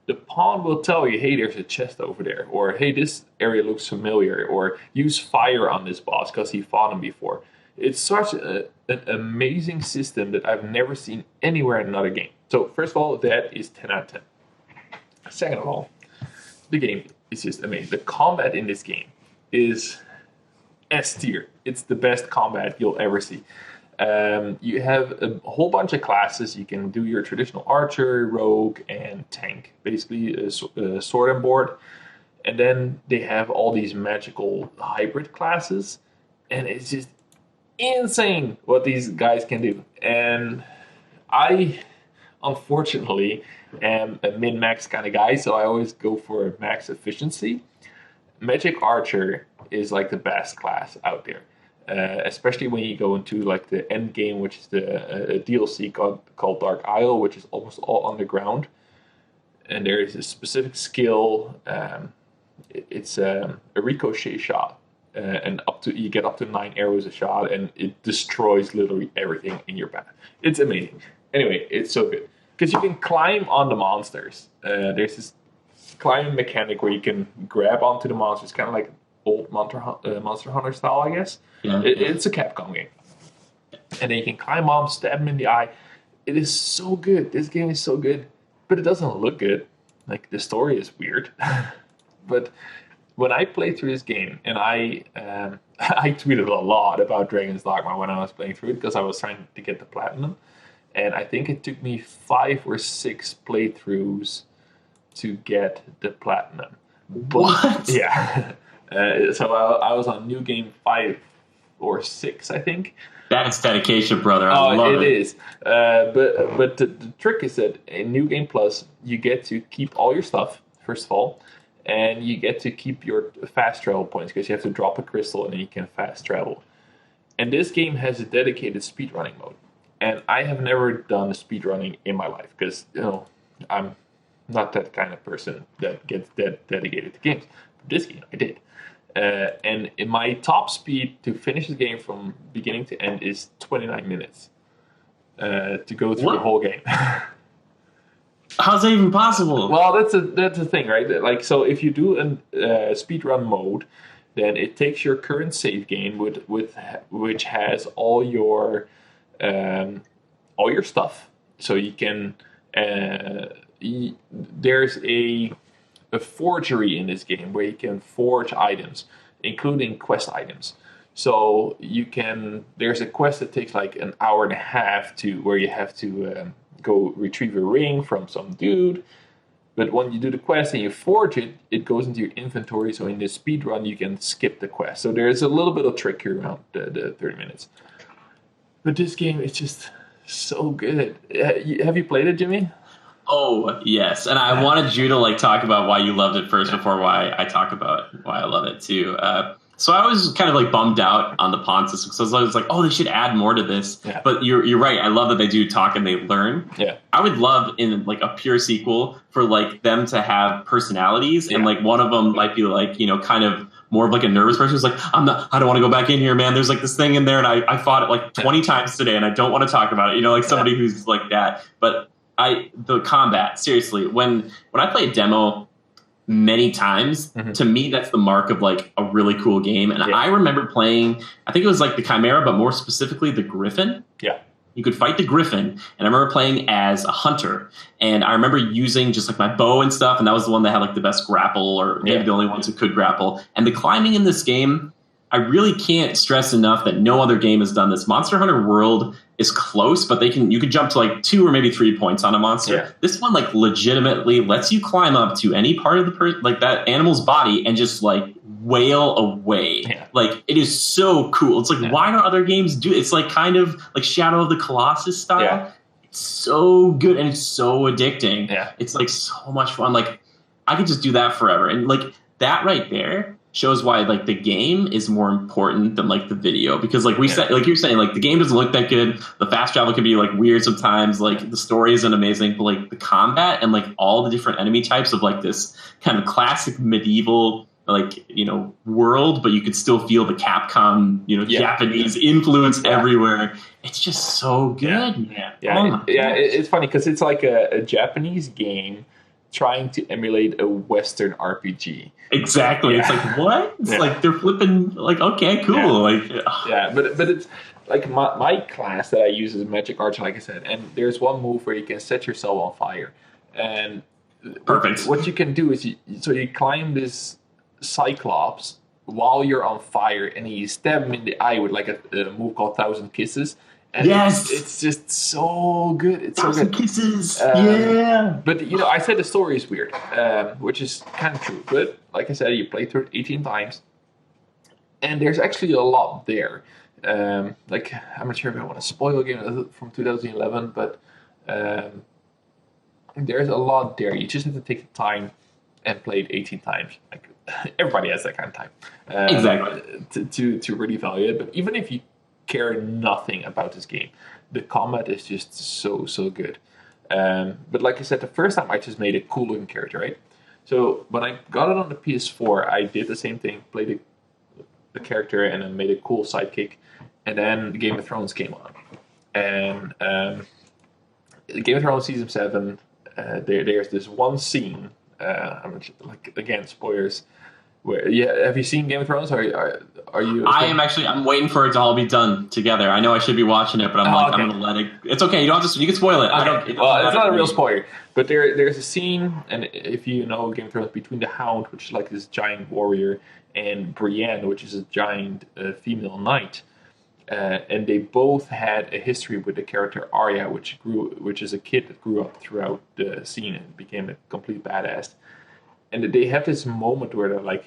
S1: the pawn will tell you, hey, there's a chest over there, or hey, this area looks familiar, or use fire on this boss because he fought him before. It's such an amazing system that I've never seen anywhere in another game. So first of all, that is 10 out of 10. Second of all, the game is just amazing. The combat in this game is S tier. It's the best combat you'll ever see. You have a whole bunch of classes. You can do your traditional archer, rogue, and tank. Basically, a sword and board. And then they have all these magical hybrid classes. And it's just insane what these guys can do. And I, unfortunately, am a min-max kind of guy, so I always go for max efficiency. Magic Archer is like the best class out there. Especially when you go into like the end game, which is the DLC called Dark Isle, which is almost all underground, and there is a specific skill. It's a ricochet shot, and you get up to 9 arrows a shot, and it destroys literally everything in your path. It's amazing. Anyway, it's so good because you can climb on the monsters. There's this climbing mechanic where you can grab onto the monsters, kind of like old Monster Hunter style, I guess.
S2: Yeah.
S1: It's a Capcom game. And then you can climb on, stab him in the eye. It is so good. This game is so good. But it doesn't look good. Like, the story is weird. But when I played through this game, and I tweeted a lot about Dragon's Dogma when I was playing through it, because I was trying to get the platinum. And I think it took me 5 or 6 playthroughs to get the platinum. But,
S2: What?
S1: Yeah. So I was on New Game 5 or 6, I think.
S2: That's dedication, brother. I love it.
S1: It is. But the trick is that in New Game Plus, you get to keep all your stuff, first of all, and you get to keep your fast travel points because you have to drop a crystal and then you can fast travel. And this game has a dedicated speedrunning mode. And I have never done speedrunning in my life because, I'm not that kind of person that gets dedicated to games. But this game, I did. And in my top speed to finish the game from beginning to end is 29 minutes to go through the whole game.
S2: How's that even possible?
S1: Well, that's the thing, right? Like, so if you do a speedrun mode, then it takes your current save game which has all your stuff. So you can there's a forgery in this game where you can forge items, including quest items. So there's a quest that takes like an hour and a half where you have to go retrieve a ring from some dude. But when you do the quest and you forge it, it goes into your inventory. So in this speed run, you can skip the quest. So there's a little bit of trick here around the 30 minutes. But this game is just so good. Have you played it, Jimmy?
S2: Oh, yes. And I wanted you to talk about why you loved it first before why I talk about why I love it too. So I was kind of bummed out on the pawn system. So I was like, oh, they should add more to this. Yeah. But you're right. I love that they do talk and they learn.
S1: Yeah.
S2: I would love in a pure sequel for them to have personalities. Yeah. And one of them might be kind of more of a nervous person who's I don't want to go back in here, man. There's this thing in there and I fought it 20 times today and I don't want to talk about it. Somebody who's like that. But the combat, seriously, when I play a demo, many times. To me, that's the mark of like a really cool game. And I remember playing, I think it was like the Chimera, but more specifically the Griffin.
S1: Yeah.
S2: You could fight the Griffin, and I remember playing as a hunter, and I remember using just like my bow and stuff, and that was the one that had like the best grapple, or maybe the only ones who could grapple. And the climbing in this game, I really can't stress enough that no other game has done this. Monster Hunter World is close, but you can jump to like 2 or maybe 3 points on a monster.
S1: Yeah.
S2: This one like legitimately lets you climb up to any part of the like that animal's body and just like wail away.
S1: Yeah.
S2: Like it is so cool. It's like why don't other games do it? It's like kind of like Shadow of the Colossus style.
S1: Yeah.
S2: It's so good and it's so addicting.
S1: Yeah.
S2: It's like so much fun. Like I could just do that forever. And like that right there shows why like the game is more important than like the video, because like we said, like you're saying, like the game doesn't look that good. The fast travel can be like weird sometimes. Like the story isn't amazing, but like the combat and like all the different enemy types of like this kind of classic medieval like, you know, world, but you could still feel the Capcom, you know, Japanese influence everywhere. It's just so good, man.
S1: Yeah, it's funny because it's like a Japanese game trying to emulate a Western RPG.
S2: Exactly. It's like, what? It's like they're flipping, like, okay, cool. Like,
S1: but it's like my class that I use is Magic Archer, like I said, and there's one move where you can set yourself on fire. And
S2: perfect.
S1: What you can do is you climb this Cyclops while you're on fire, and you stab him in the eye with like a move called 1,000 Kisses. And it's just so good. It's
S2: 1,000 Kisses.
S1: But you know, I said the story is weird, which is kind of true. But like I said, you play through it 18 times, and there's actually a lot there. Like I'm not sure if I want to spoil a game from 2011, but there's a lot there. You just have to take the time and play it 18 times. Like everybody has that kind of time.
S2: Exactly.
S1: To really value it. But even if you care nothing about this game, the combat is just so good. But like I said, the first time I just made a cool looking character, right? So when I got it on the PS4, I did the same thing, played the character, and then made a cool sidekick. And then Game of Thrones came on, and Game of Thrones season 7. There's this one scene. I'm like, again, spoilers. Where have you seen Game of Thrones? Are you?
S2: I'm waiting for it to all be done together. I know I should be watching it, but I'm I'm gonna let it. It's okay. You don't have to. You can spoil it.
S1: Okay. It's not a real spoiler, but there's a scene, and if you know Game of Thrones, between the Hound, which is like this giant warrior, and Brienne, which is a giant female knight. And they both had a history with the character Arya, which is a kid that grew up throughout the scene and became a complete badass. And they have this moment where they're like,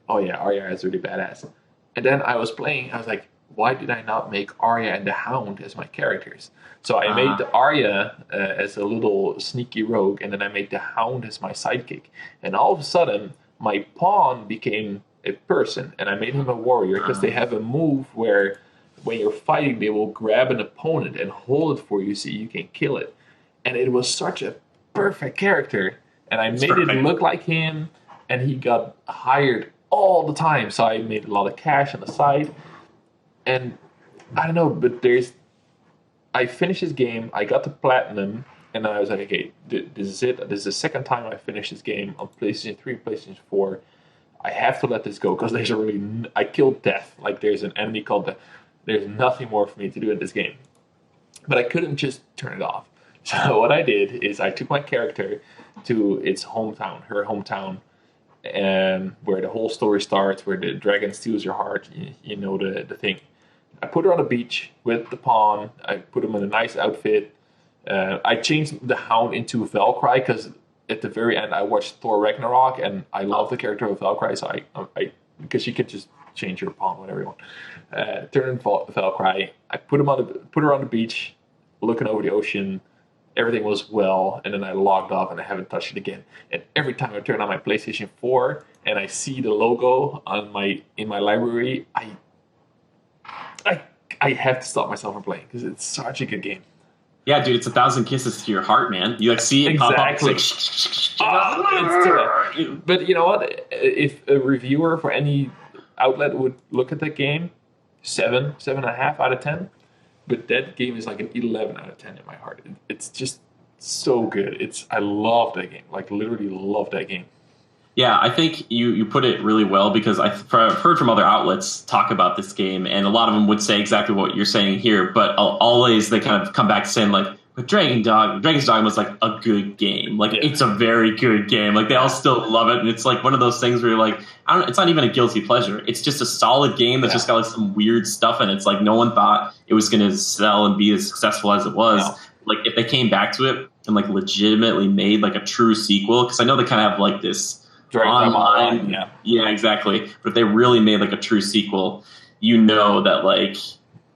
S1: "Oh yeah, Arya is really badass." And then I was playing, I was like, "Why did I not make Arya and the Hound as my characters?" So I made the Arya as a little sneaky rogue, and then I made the Hound as my sidekick. And all of a sudden, my pawn became a person, and I made him a warrior because they have a move where, when you're fighting, they will grab an opponent and hold it for you so you can kill it. And it was such a perfect character. And I made it look like him, and he got hired all the time. So I made a lot of cash on the side. And I don't know, but I finished this game, I got the platinum, and I was like, okay, this is it. This is the second time I finished this game on PlayStation 3, PlayStation 4. I have to let this go because I killed death. Like there's an enemy called Death. There's nothing more for me to do in this game. But I couldn't just turn it off. So what I did is I took my character to its hometown, her hometown, where the whole story starts, where the dragon steals your heart. You know the thing. I put her on the beach with the pawn. I put him in a nice outfit. I changed the Hound into Valkyrie because at the very end I watched Thor Ragnarok, and I love the character of Valkyrie. So I because you can just change your pawn whenever you want. Turn in Valkyrie. I put her on the beach, looking over the ocean. Everything was well, and then I logged off and I haven't touched it again. And every time I turn on my PlayStation 4 and I see the logo in my library, I have to stop myself from playing because it's such a good game.
S2: Yeah, dude, it's 1,000 kisses to your heart, man. You like see it pop up. It's like,
S1: but you know what? If a reviewer for any outlet would look at that game, 7.5 out of 10. But that game is like an 11 out of 10 in my heart. It's just so good. I love that game. Like literally love that game.
S2: Yeah, I think you put it really well because I've heard from other outlets talk about this game, and a lot of them would say exactly what you're saying here, but always they kind of come back to saying like, but Dragon's Dogma was like a good game. Like it's a very good game. Like they all still love it, and it's like one of those things where you're like, I don't. It's not even a guilty pleasure. It's just a solid game that's just got like some weird stuff in it. It's like no one thought it was going to sell and be as successful as it was. No. Like if they came back to it and like legitimately made like a true sequel, because I know they kind of have like this. Online, yeah, exactly. But if they really made like a true sequel, you know that like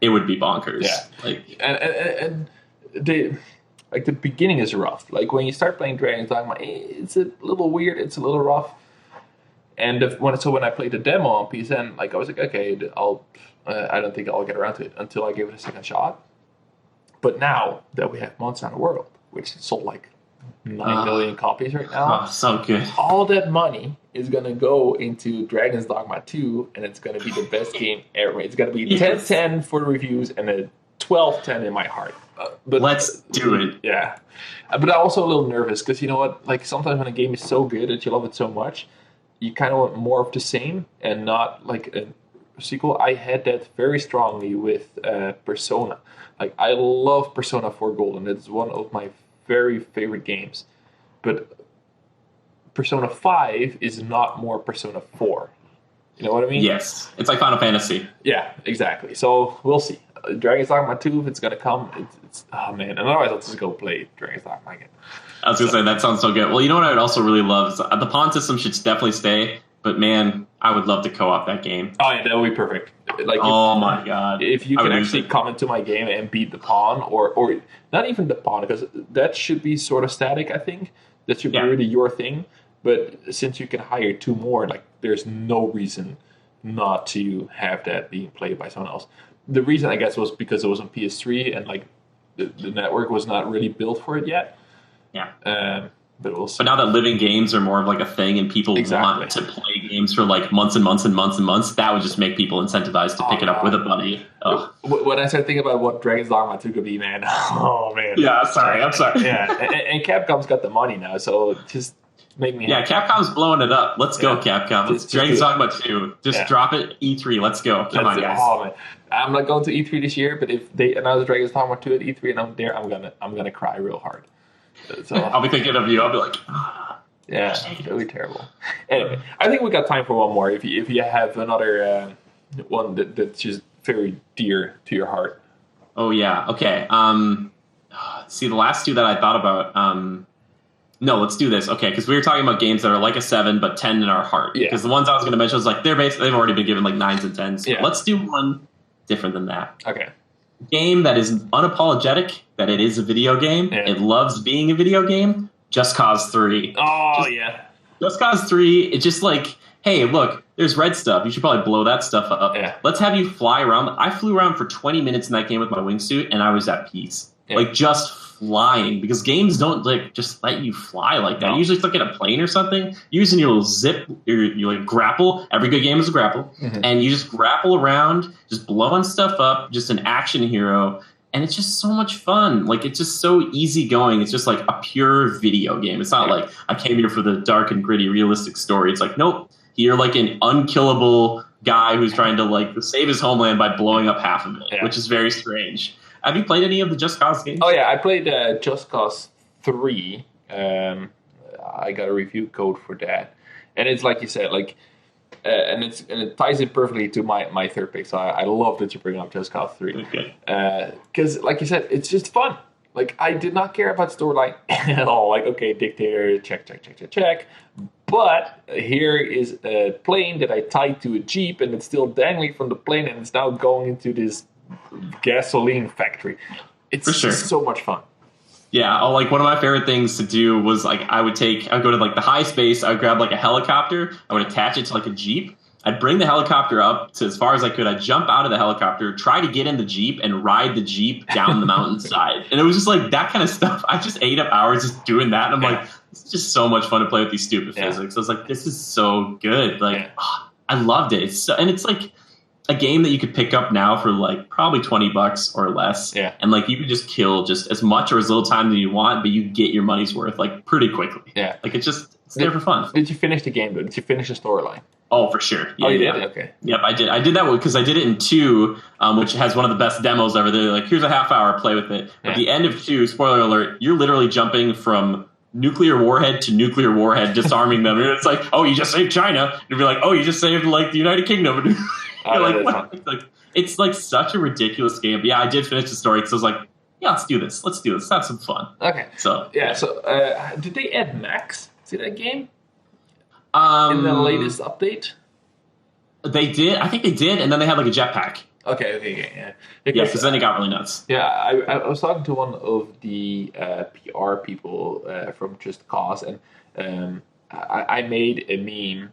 S2: it would be bonkers.
S1: Yeah,
S2: like
S1: and they like the beginning is rough. Like when you start playing Dragon's Dogma, it's a little weird. It's a little rough. And when I played the demo on PSN, like I was like, okay, I don't think I'll get around to it until I gave it a second shot. But now that we have Monster Hunter World, which sold like 9 million copies right now.
S2: Oh, so good.
S1: All that money is going to go into Dragon's Dogma 2, and it's going to be the best game ever. It's going to be 10/10 for the reviews and a 12/10 in my heart.
S2: But let's do it.
S1: Yeah. But I'm also a little nervous because you know what? Like sometimes when a game is so good that you love it so much, you kind of want more of the same and not like a sequel. I had that very strongly with Persona. Like I love Persona 4 Golden. It's one of my very favorite games, but Persona 5 is not more Persona 4. You know what I mean?
S2: Yes. It's like Final Fantasy.
S1: Yeah, exactly. So we'll see. Dragon's Dogma 2, if it's going to come, it's oh man. And otherwise, I'll just go play Dragon's Dogma again.
S2: I was going to say, that sounds so good. Well, you know what I would also really love is the pawn system should definitely stay, but man, I would love to co-op that game.
S1: Oh yeah, that would be perfect. Like,
S2: my god!
S1: If you can actually come into my game and beat the pawn, or not even the pawn, because that should be sort of static. I think that should be really your thing. But since you can hire 2 more, like there's no reason not to have that being played by someone else. The reason I guess was because it was on PS3 and like the network was not really built for it yet.
S2: Yeah.
S1: But we'll see.
S2: But now that living games are more of like a thing and people want to play games for like months and months and months and months, that would just make people incentivized to pick it up with a buddy. Oh.
S1: When I start thinking about what Dragon's Dogma 2 could be, man, oh man.
S2: Yeah, I'm sorry.
S1: Yeah, and Capcom's got the money now, so just make me happy.
S2: Yeah, Capcom's blowing it up. Let's go, Capcom. Dragon's Dogma 2. Just drop it, E3. Let's go. Come on, guys.
S1: Oh, man. I'm not going to E3 this year, but if they announce Dragon's Dogma 2 at E3 and I'm there, I'm gonna cry real hard. So,
S2: I'll be thinking of you. I'll be like,
S1: yeah, really terrible. Anyway, I think we got time for one more. If you have another one that's just very dear to your heart.
S2: Oh yeah. Okay. See, the last 2 that I thought about. No, let's do this. Okay, because we were talking about games that are like a 7 but 10 in our heart. Yeah. Because the ones I was going to mention was like they've already been given like 9s and 10s. So let's do one different than that.
S1: Okay.
S2: Game that is unapologetic that it is a video game. Yeah. It loves being a video game. Just Cause 3.
S1: Oh,
S2: Just Cause 3, it's just like, hey, look, there's red stuff. You should probably blow that stuff up.
S1: Yeah.
S2: Let's have you fly around. I flew around for 20 minutes in that game with my wingsuit, and I was at peace. Yeah. Like, just flying. Because games don't, like, just let you fly like that. No. You usually look at a plane or something, using your little zip, you like grapple. Every good game is a grapple. Mm-hmm. And you just grapple around, just blowing stuff up, just an action hero. And it's just so much fun. Like, it's just so easygoing. It's just like a pure video game. It's not like I came here for the dark and gritty, realistic story. It's like, nope, you're like an unkillable guy who's trying to like save his homeland by blowing up half of it, which is very strange. Have you played any of the Just Cause games?
S1: Oh, yeah. I played Just Cause 3. I got a review code for that. And it's like you said, like, and it ties in perfectly to my third pick. So I love that you bring up Just Cause 3.
S2: Okay.
S1: Because, like you said, it's just fun. Like, I did not care about storyline at all. Like, okay, dictator, check. But here is a plane that I tied to a Jeep, and it's still dangling from the plane, and it's now going into this gasoline factory. It's just so much fun.
S2: Yeah, like one of my favorite things to do was like I would go to like the high space, I would grab like a helicopter, I would attach it to like a Jeep. I'd bring the helicopter up to as far as I could. I'd jump out of the helicopter, try to get in the Jeep, and ride the Jeep down the mountainside. And it was just like that kind of stuff. I just ate up hours just doing that. And I'm like, it's just so much fun to play with these stupid physics. I was like, this is so good. Like, I loved it. And it's like a game that you could pick up now for like probably $20 or less.
S1: Yeah.
S2: And like you could just kill just as much or as little time as you want, but you get your money's worth like pretty quickly.
S1: Yeah.
S2: Like it's It's there for fun.
S1: Did you finish the game though? Did you finish the storyline?
S2: Oh, for sure. Yeah,
S1: you
S2: yeah.
S1: did? Okay.
S2: Yep, I did. I did that one because I did it in 2, which has one of the best demos ever. They're like, here's a half hour, play with it. At the end of 2, spoiler alert, you're literally jumping from nuclear warhead to nuclear warhead, disarming them. And it's like, oh, you just saved China. And you'd be like, oh, you just saved like the United Kingdom. And you're like, what? It's like such a ridiculous game. But yeah, I did finish the story because I was like, yeah, let's do this. Let's have some fun.
S1: Okay.
S2: So
S1: yeah. So did they add Max to that game in the latest update?
S2: They did. I think they did, and then they had like a jetpack.
S1: Okay, yeah.
S2: Because then it got really nuts.
S1: Yeah, I was talking to one of the PR people from Just Cause, and I made a meme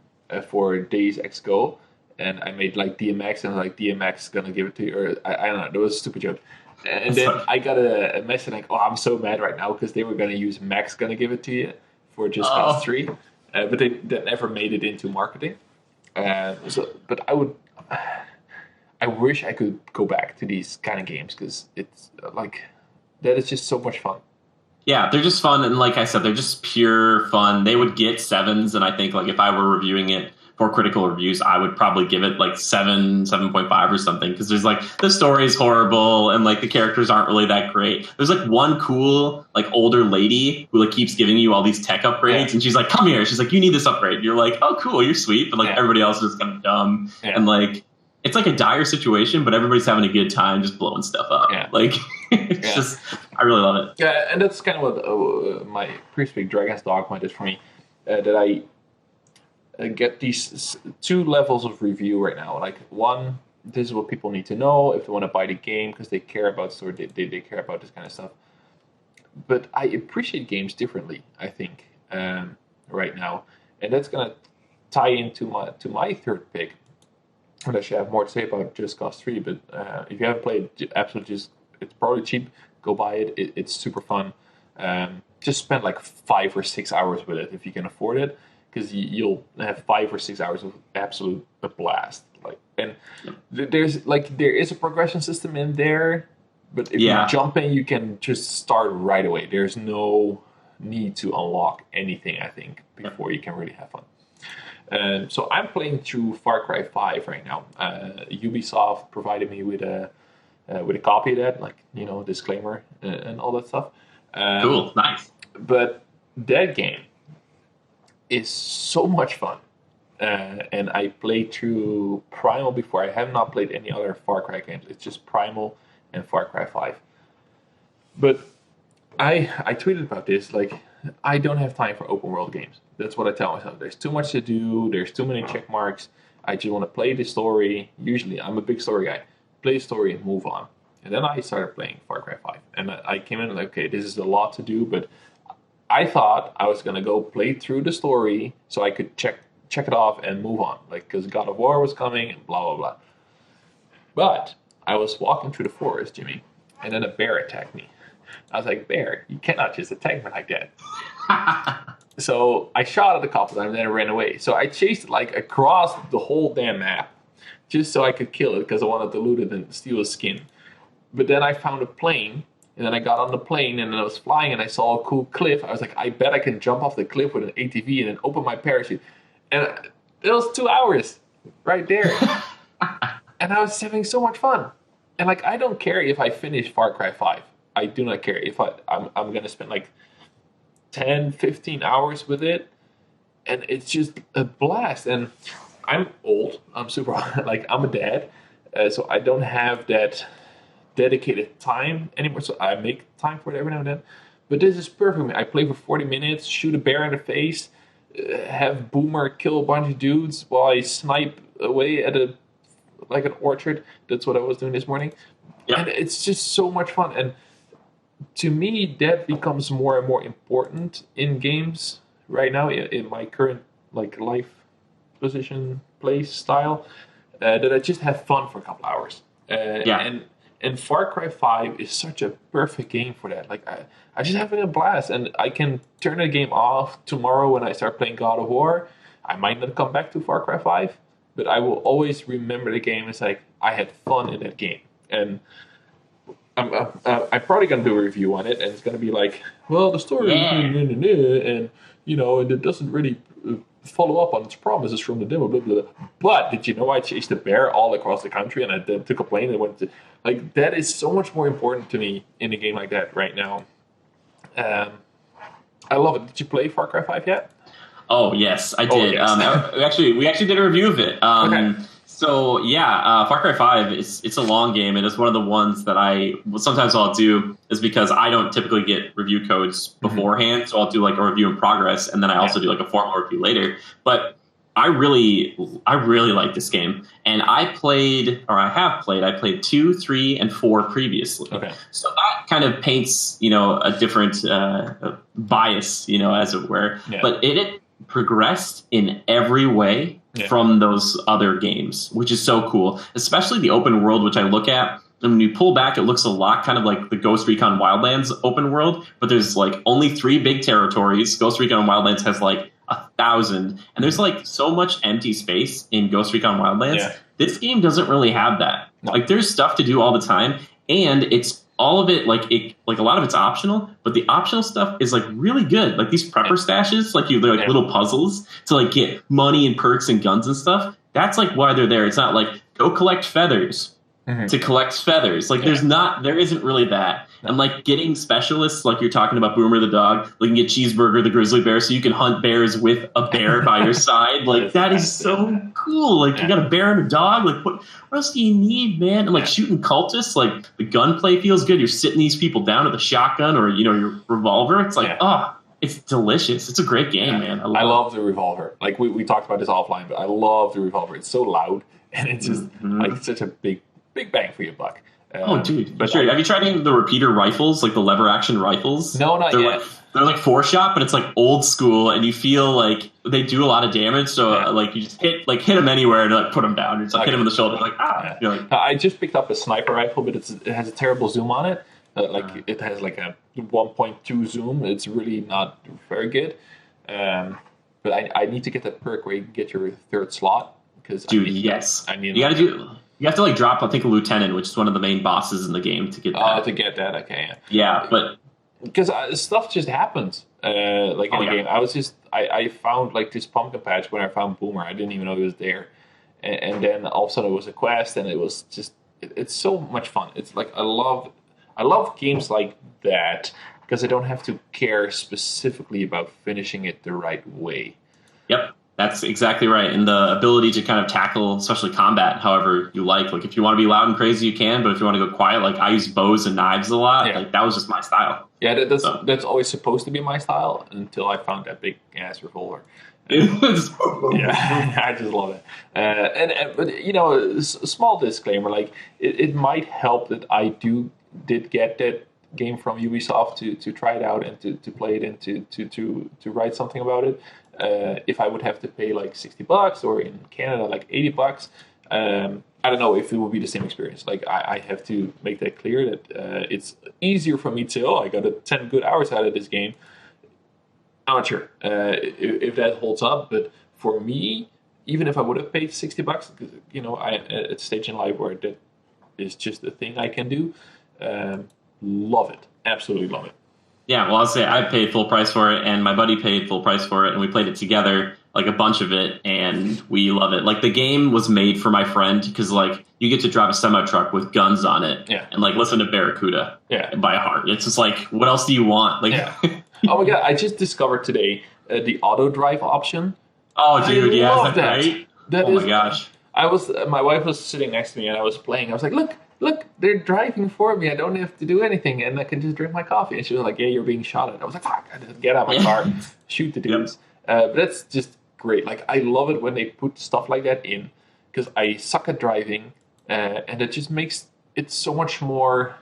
S1: for Days X Go, and I made like DMX, and like DMX is gonna give it to you, or I don't know, it was a stupid joke. And then I got a message like, oh, I'm so mad right now because they were gonna use Max gonna give it to you for Just Cause 3, but they never made it into marketing. But I wish I could go back to these kind of games because it's like that is just so much fun.
S2: Yeah, they're just fun, and like I said, they're just pure fun. They would get 7s, and I think like if I were reviewing it for critical reviews, I would probably give it like 7, 7.5 or something because there's like the story's horrible and like the characters aren't really that great. There's like one cool like older lady who like keeps giving you all these tech upgrades, and she's like, "Come here." She's like, "You need this upgrade." You're like, "Oh, cool, you're sweet," but like everybody else is kind of dumb, and like it's like a dire situation, but everybody's having a good time just blowing stuff up. Yeah. Like it's just, I really love it.
S1: Yeah, and that's kind of what my pre-speak Dragon's Dogma did for me. That I get these 2 levels of review right now. Like one, this is what people need to know if they want to buy the game because they care about story, they care about this kind of stuff. But I appreciate games differently, I think, right now, and that's gonna tie into my third pick. Unless you have more to say about Just Cause 3, but if you haven't played, absolutely, it's probably cheap. Go buy it. It's super fun. Just spend like 5 or 6 hours with it if you can afford it, because you'll have 5 or 6 hours of absolute blast. Like, and there is a progression system in there, but if you jump in, you can just start right away. There's no need to unlock anything, I think, before you can really have fun. So I'm playing through Far Cry 5 right now. Ubisoft provided me with a copy of that, like, disclaimer and all that stuff.
S2: Cool, nice.
S1: But that game is so much fun. And I played through Primal before. I have not played any other Far Cry games. It's just Primal and Far Cry 5. But I tweeted about this, like, I don't have time for open world games. That's what I tell myself. There's too much to do. There's too many check marks. I just want to play the story. Usually, I'm a big story guy. Play the story and move on. And then I started playing Far Cry 5. And I came in like, okay, this is a lot to do. But I thought I was going to go play through the story so I could check it off and move on. Like, because God of War was coming and blah, blah, blah. But I was walking through the forest, Jimmy. And then a bear attacked me. I was like, bear, you cannot just attack me like that. So I shot it a couple times and then it ran away. So I chased it like across the whole damn map just so I could kill it because I wanted to loot it and steal his skin. But then I found a plane, and then I got on the plane and then I was flying and I saw a cool cliff. I was like, I bet I can jump off the cliff with an ATV and then open my parachute. And it was 2 hours right there. And I was having so much fun. And like, I don't care if I finish Far Cry 5. I do not care if I'm going to spend like 10, 15 hours with it, and it's just a blast. And I'm old. I'm super, like, I'm a dad, so I don't have that dedicated time anymore, so I make time for it every now and then. But this is perfect. I play for 40 minutes, shoot a bear in the face, have Boomer kill a bunch of dudes while I snipe away at an orchard. That's what I was doing this morning. Yep. And it's just so much fun. And to me, that becomes more and more important in games right now in my current life position, place, style, that I just have fun for a couple hours. And Far Cry 5 is such a perfect game for that. Like, I just having a blast, and I can turn the game off tomorrow when I start playing God of War. I might not come back to Far Cry 5, but I will always remember the game as like, I had fun in that game. And I'm probably going to do a review on it, and it's going to be like, well, the story, and and it doesn't really follow up on its promises from the demo, blah, blah, blah. But did you know I chased a bear all across the country, and I then took a plane and went to, like, that is so much more important to me in a game like that right now. I love it. Did you play Far Cry 5 yet?
S2: Oh, yes, I did.
S1: Yes.
S2: We actually did a review of it.
S1: Okay.
S2: So yeah, Far Cry 5 it's a long game, and it's one of the ones that sometimes I'll do is because I don't typically get review codes beforehand, so I'll do like a review in progress, and then I also do like a formal review later. But I really like this game, and I played 2, 3, and 4 previously.
S1: Okay.
S2: So that kind of paints a different bias, as it were.
S1: Yeah.
S2: But it progressed in every way from those other games, which is so cool, especially the open world, which I look at. And when you pull back, it looks a lot kind of like the Ghost Recon Wildlands open world, but there's like only 3 big territories. Ghost Recon Wildlands has like 1,000, and there's like so much empty space in Ghost Recon Wildlands.
S1: Yeah.
S2: This game doesn't really have that.
S1: No.
S2: Like there's stuff to do all the time, and it's all of it, like a lot of it's optional, but the optional stuff is like really good. Like these prepper stashes, they're like little puzzles to like get money and perks and guns and stuff. That's like why they're there. It's not like go collect feathers to collect feathers. Like there isn't really that. No. And like getting specialists, like you're talking about Boomer the dog, like you can get Cheeseburger the grizzly bear, so you can hunt bears with a bear by your side. Like that is so cool. Like you got a bear and a dog. Like what else do you need, man? And like shooting cultists, like the gunplay feels good. You're sitting these people down with a shotgun or your revolver. It's like it's delicious. It's a great game, man.
S1: I love the revolver. Like we talked about this offline, but I love the revolver. It's so loud, and it's just like such a big bang for your buck.
S2: Oh, dude! But have you tried any of the repeater rifles, like the lever action rifles?
S1: No, not yet.
S2: They're like 4-shot, but it's like old school, and you feel like they do a lot of damage. So like you just hit them anywhere and like put them down. You're just hit them in the shoulder, like You're like,
S1: I just picked up a sniper rifle, but it has a terrible zoom on it. It has like a 1.2 zoom. It's really not very good. But I need to get that perk where you can get your 3rd slot.
S2: Dude, yes. You got to do. You have to like drop, I think, a lieutenant, which is one of the main bosses in the game, to get that.
S1: To get that, okay.
S2: Yeah, but
S1: because stuff just happens. In the game, I found like this pumpkin patch when I found Boomer. I didn't even know it was there, and then all of a sudden it was a quest, and it was just it's so much fun. It's like I love games like that because I don't have to care specifically about finishing it the right way.
S2: Yep. That's exactly right. And the ability to kind of tackle, especially combat, however you like. Like, if you want to be loud and crazy, you can. But if you want to go quiet, like, I use bows and knives a lot. Yeah. Like, that was just my style.
S1: Yeah, that's always supposed to be my style until I found that big-ass revolver. I just love it. But, a small disclaimer, like, it might help that I did get that game from Ubisoft to try it out and to play it and to write something about it. If I would have to pay like $60 or in Canada like $80, I don't know if it will be the same experience. Like I have to make that clear that it's easier for me to I got 10 good hours out of this game. I'm not sure if that holds up, but for me, even if I would have paid $60, I at a stage in life where that is just a thing I can do. Love it, absolutely love it.
S2: Yeah, well, I'll say I paid full price for it, and my buddy paid full price for it, and we played it together, like a bunch of it, and we love it. Like, the game was made for my friend, because, like, you get to drive a semi-truck with guns on it, and, like, listen to Barracuda by heart. It's just like, what else do you want? Like,
S1: oh, my God, I just discovered today the auto-drive option.
S2: Oh, dude, is that right?
S1: My
S2: gosh.
S1: My wife was sitting next to me, and I was playing. I was like, look, they're driving for me. I don't have to do anything, and I can just drink my coffee. And she was like, yeah, you're being shot at. I was like, fuck, I just get out of my car, shoot the dudes. But that's just great. Like, I love it when they put stuff like that in, because I suck at driving, and it just makes it so much more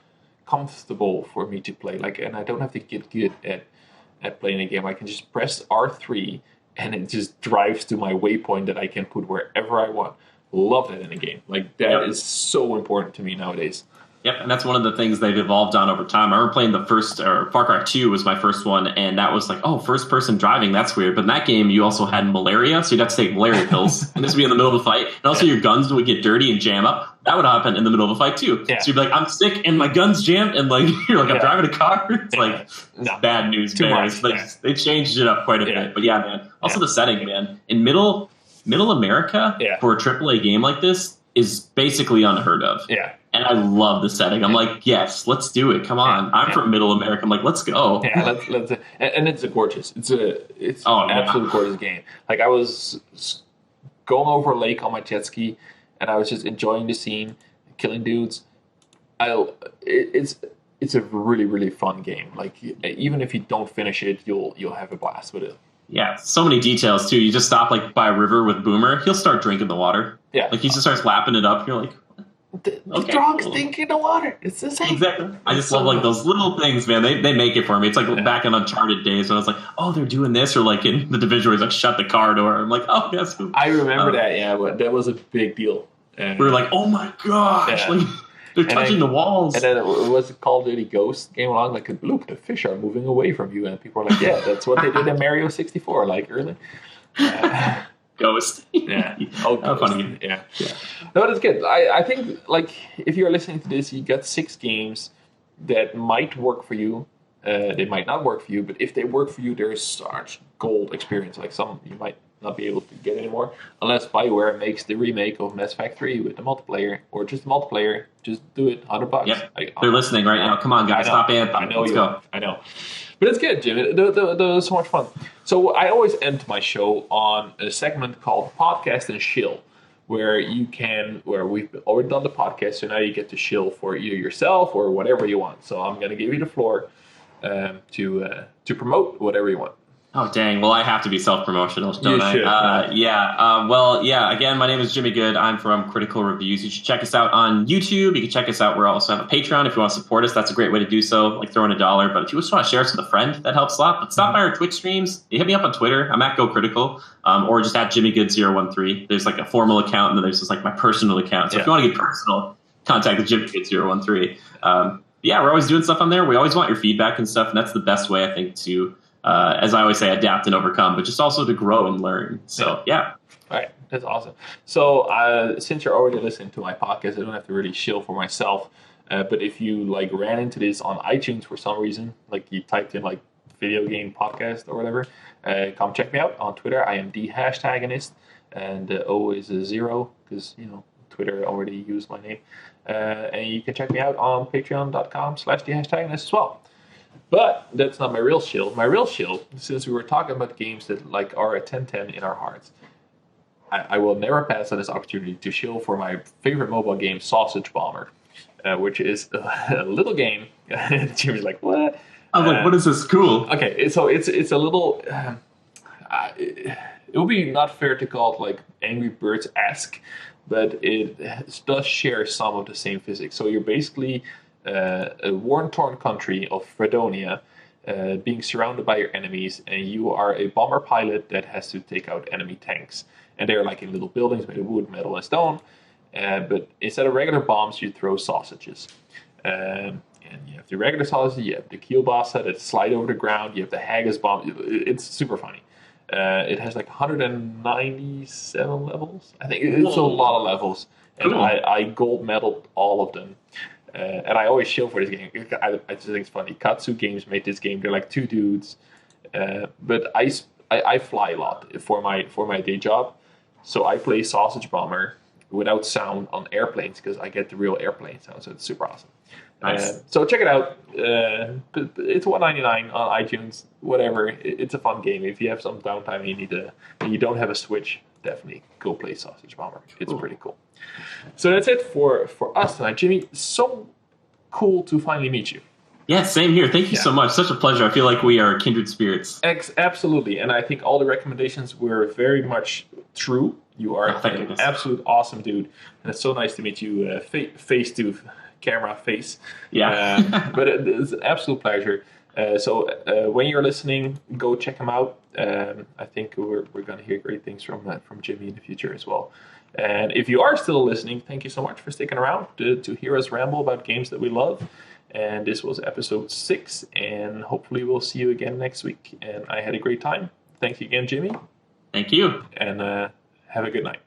S1: comfortable for me to play. Like, and I don't have to get good at playing a game. I can just press R3, and it just drives to my waypoint that I can put wherever I want. Love that in a game. Like, that is so important to me nowadays.
S2: Yep, and that's one of the things they've evolved on over time. I remember playing the first, or Far Cry 2 was my first one, and that was like, oh, first person driving, that's weird. But in that game, you also had malaria, so you'd have to take malaria pills, and this would be in the middle of the fight. And also your guns would get dirty and jam up. That would happen in the middle of a fight too.
S1: Yeah.
S2: So you'd be like, I'm sick and my gun's jammed, and like you're like, I'm driving a car. It's like it's bad news bears. Like they changed it up quite a bit. But yeah, man. Also the setting, man. In middle America for a AAA game like this is basically unheard of.
S1: Yeah.
S2: And I love the setting. I'm like, yes, let's do it. Come on. I'm from Middle America. I'm like, let's go.
S1: Yeah, let's and it's a gorgeous. It's an absolute gorgeous game. Like I was going over a lake on my jet ski, and I was just enjoying the scene, killing dudes. It's a really, really fun game. Like even if you don't finish it, you'll have a blast with it.
S2: Yeah, so many details too. You just stop like by a river with Boomer, he'll start drinking the water.
S1: Yeah,
S2: like he just starts lapping it up. You're like,
S1: the dogs think in the water. It's the same.
S2: Exactly. I just love like those little things, man. They make it for me. It's like back in Uncharted days when I was like, oh, they're doing this, or like in the Division where he's like, shut the car door. I'm like, oh, yes.
S1: I remember that. Yeah, but that was a big deal.
S2: And we were like, oh my gosh, like they're touching the walls.
S1: And then it was Call of Duty Ghost came along like, look, the fish are moving away from you, and people are like, yeah, that's what they did in Mario 64, like early.
S2: Ghost.
S1: Yeah. Oh,
S2: how funny.
S1: Yeah. No, that's good. I think, like, if you're listening to this, you got 6 games that might work for you. They might not work for you, but if they work for you, there's such gold experience. Like some you might not be able to get anymore unless BioWare makes the remake of Mass Effect 3 with the multiplayer, or just multiplayer. Just do it, $100.
S2: Yep. They're listening right now. Come on, guys, stop Anthem.
S1: I know
S2: Let's go.
S1: I know. But it's good, Jim. It was so much fun. So I always end my show on a segment called Podcast and Shill, where we've already done the podcast, so now you get to shill for either yourself or whatever you want. So I'm going to give you the floor to promote whatever you want.
S2: Oh, dang. Well, I have to be self-promotional, don't I? Should. Again, my name is Jimmy Good. I'm from Critical Reviews. You should check us out on YouTube. You can check us out. We're also on a Patreon. If you want to support us, that's a great way to do so, like throwing $1. But if you just want to share us with a friend, that helps a lot. But stop by our Twitch streams. You hit me up on Twitter. I'm at GoCritical, or just at JimmyGood013. There's like a formal account, and then there's just like my personal account. So if you want to get personal, contact the JimmyGood013. We're always doing stuff on there. We always want your feedback and stuff, and that's the best way, I think, to as I always say, adapt and overcome, but just also to grow and learn. So, yeah.
S1: All right. That's awesome. So, since you're already listening to my podcast, I don't have to really shill for myself. But if you like ran into this on iTunes for some reason, like you typed in like video game podcast or whatever, come check me out on Twitter. I am the Hashtagonist, and O is a 0 because, Twitter already used my name. And you can check me out on patreon.com/thehashtagonist as well. But that's not my real shill. My real shill, since we were talking about games that like are a 10/10 in our hearts, I will never pass on this opportunity to shill for my favorite mobile game, Sausage Bomber, which is a little game. Jimmy's like, what?
S2: I'm like, what is this? Cool.
S1: Okay, so it's a little... it would be not fair to call it like Angry Birds-esque, but it does share some of the same physics. So you're basically... a war-torn country of Fredonia, being surrounded by your enemies, and you are a bomber pilot that has to take out enemy tanks. And they're like in little buildings made of wood, metal, and stone. But instead of regular bombs, you throw sausages. And you have the regular sausage, you have the kielbasa that slide over the ground, you have the haggis bomb. It's super funny. It has like 197 levels. I think it's a lot of levels. And cool. I gold medaled all of them. And I always shill for this game. I just think it's funny. Katsu Games made this game. They're like 2 dudes. But I fly a lot for my day job. So I play Sausage Bomber without sound on airplanes because I get the real airplane sound. So it's super awesome. Nice. So check it out. It's $1.99 on iTunes. Whatever. It's a fun game. If you have some downtime and you don't have a Switch, definitely go play Sausage Bomber. It's pretty cool. So that's it for us tonight. Jimmy, so cool to finally meet you.
S2: Yeah, same here. Thank you so much. Such a pleasure. I feel like we are kindred spirits.
S1: Absolutely. And I think all the recommendations were very much true. You are an absolute awesome dude. And it's so nice to meet you face to camera face.
S2: Yeah.
S1: But it's an absolute pleasure. So when you're listening, go check him out. I think we're going to hear great things from Jimmy in the future as well. And if you are still listening, thank you so much for sticking around to hear us ramble about games that we love. And this was episode 6, and hopefully we'll see you again next week. And I had a great time. Thanks again, Jimmy.
S2: Thank you.
S1: And have a good night.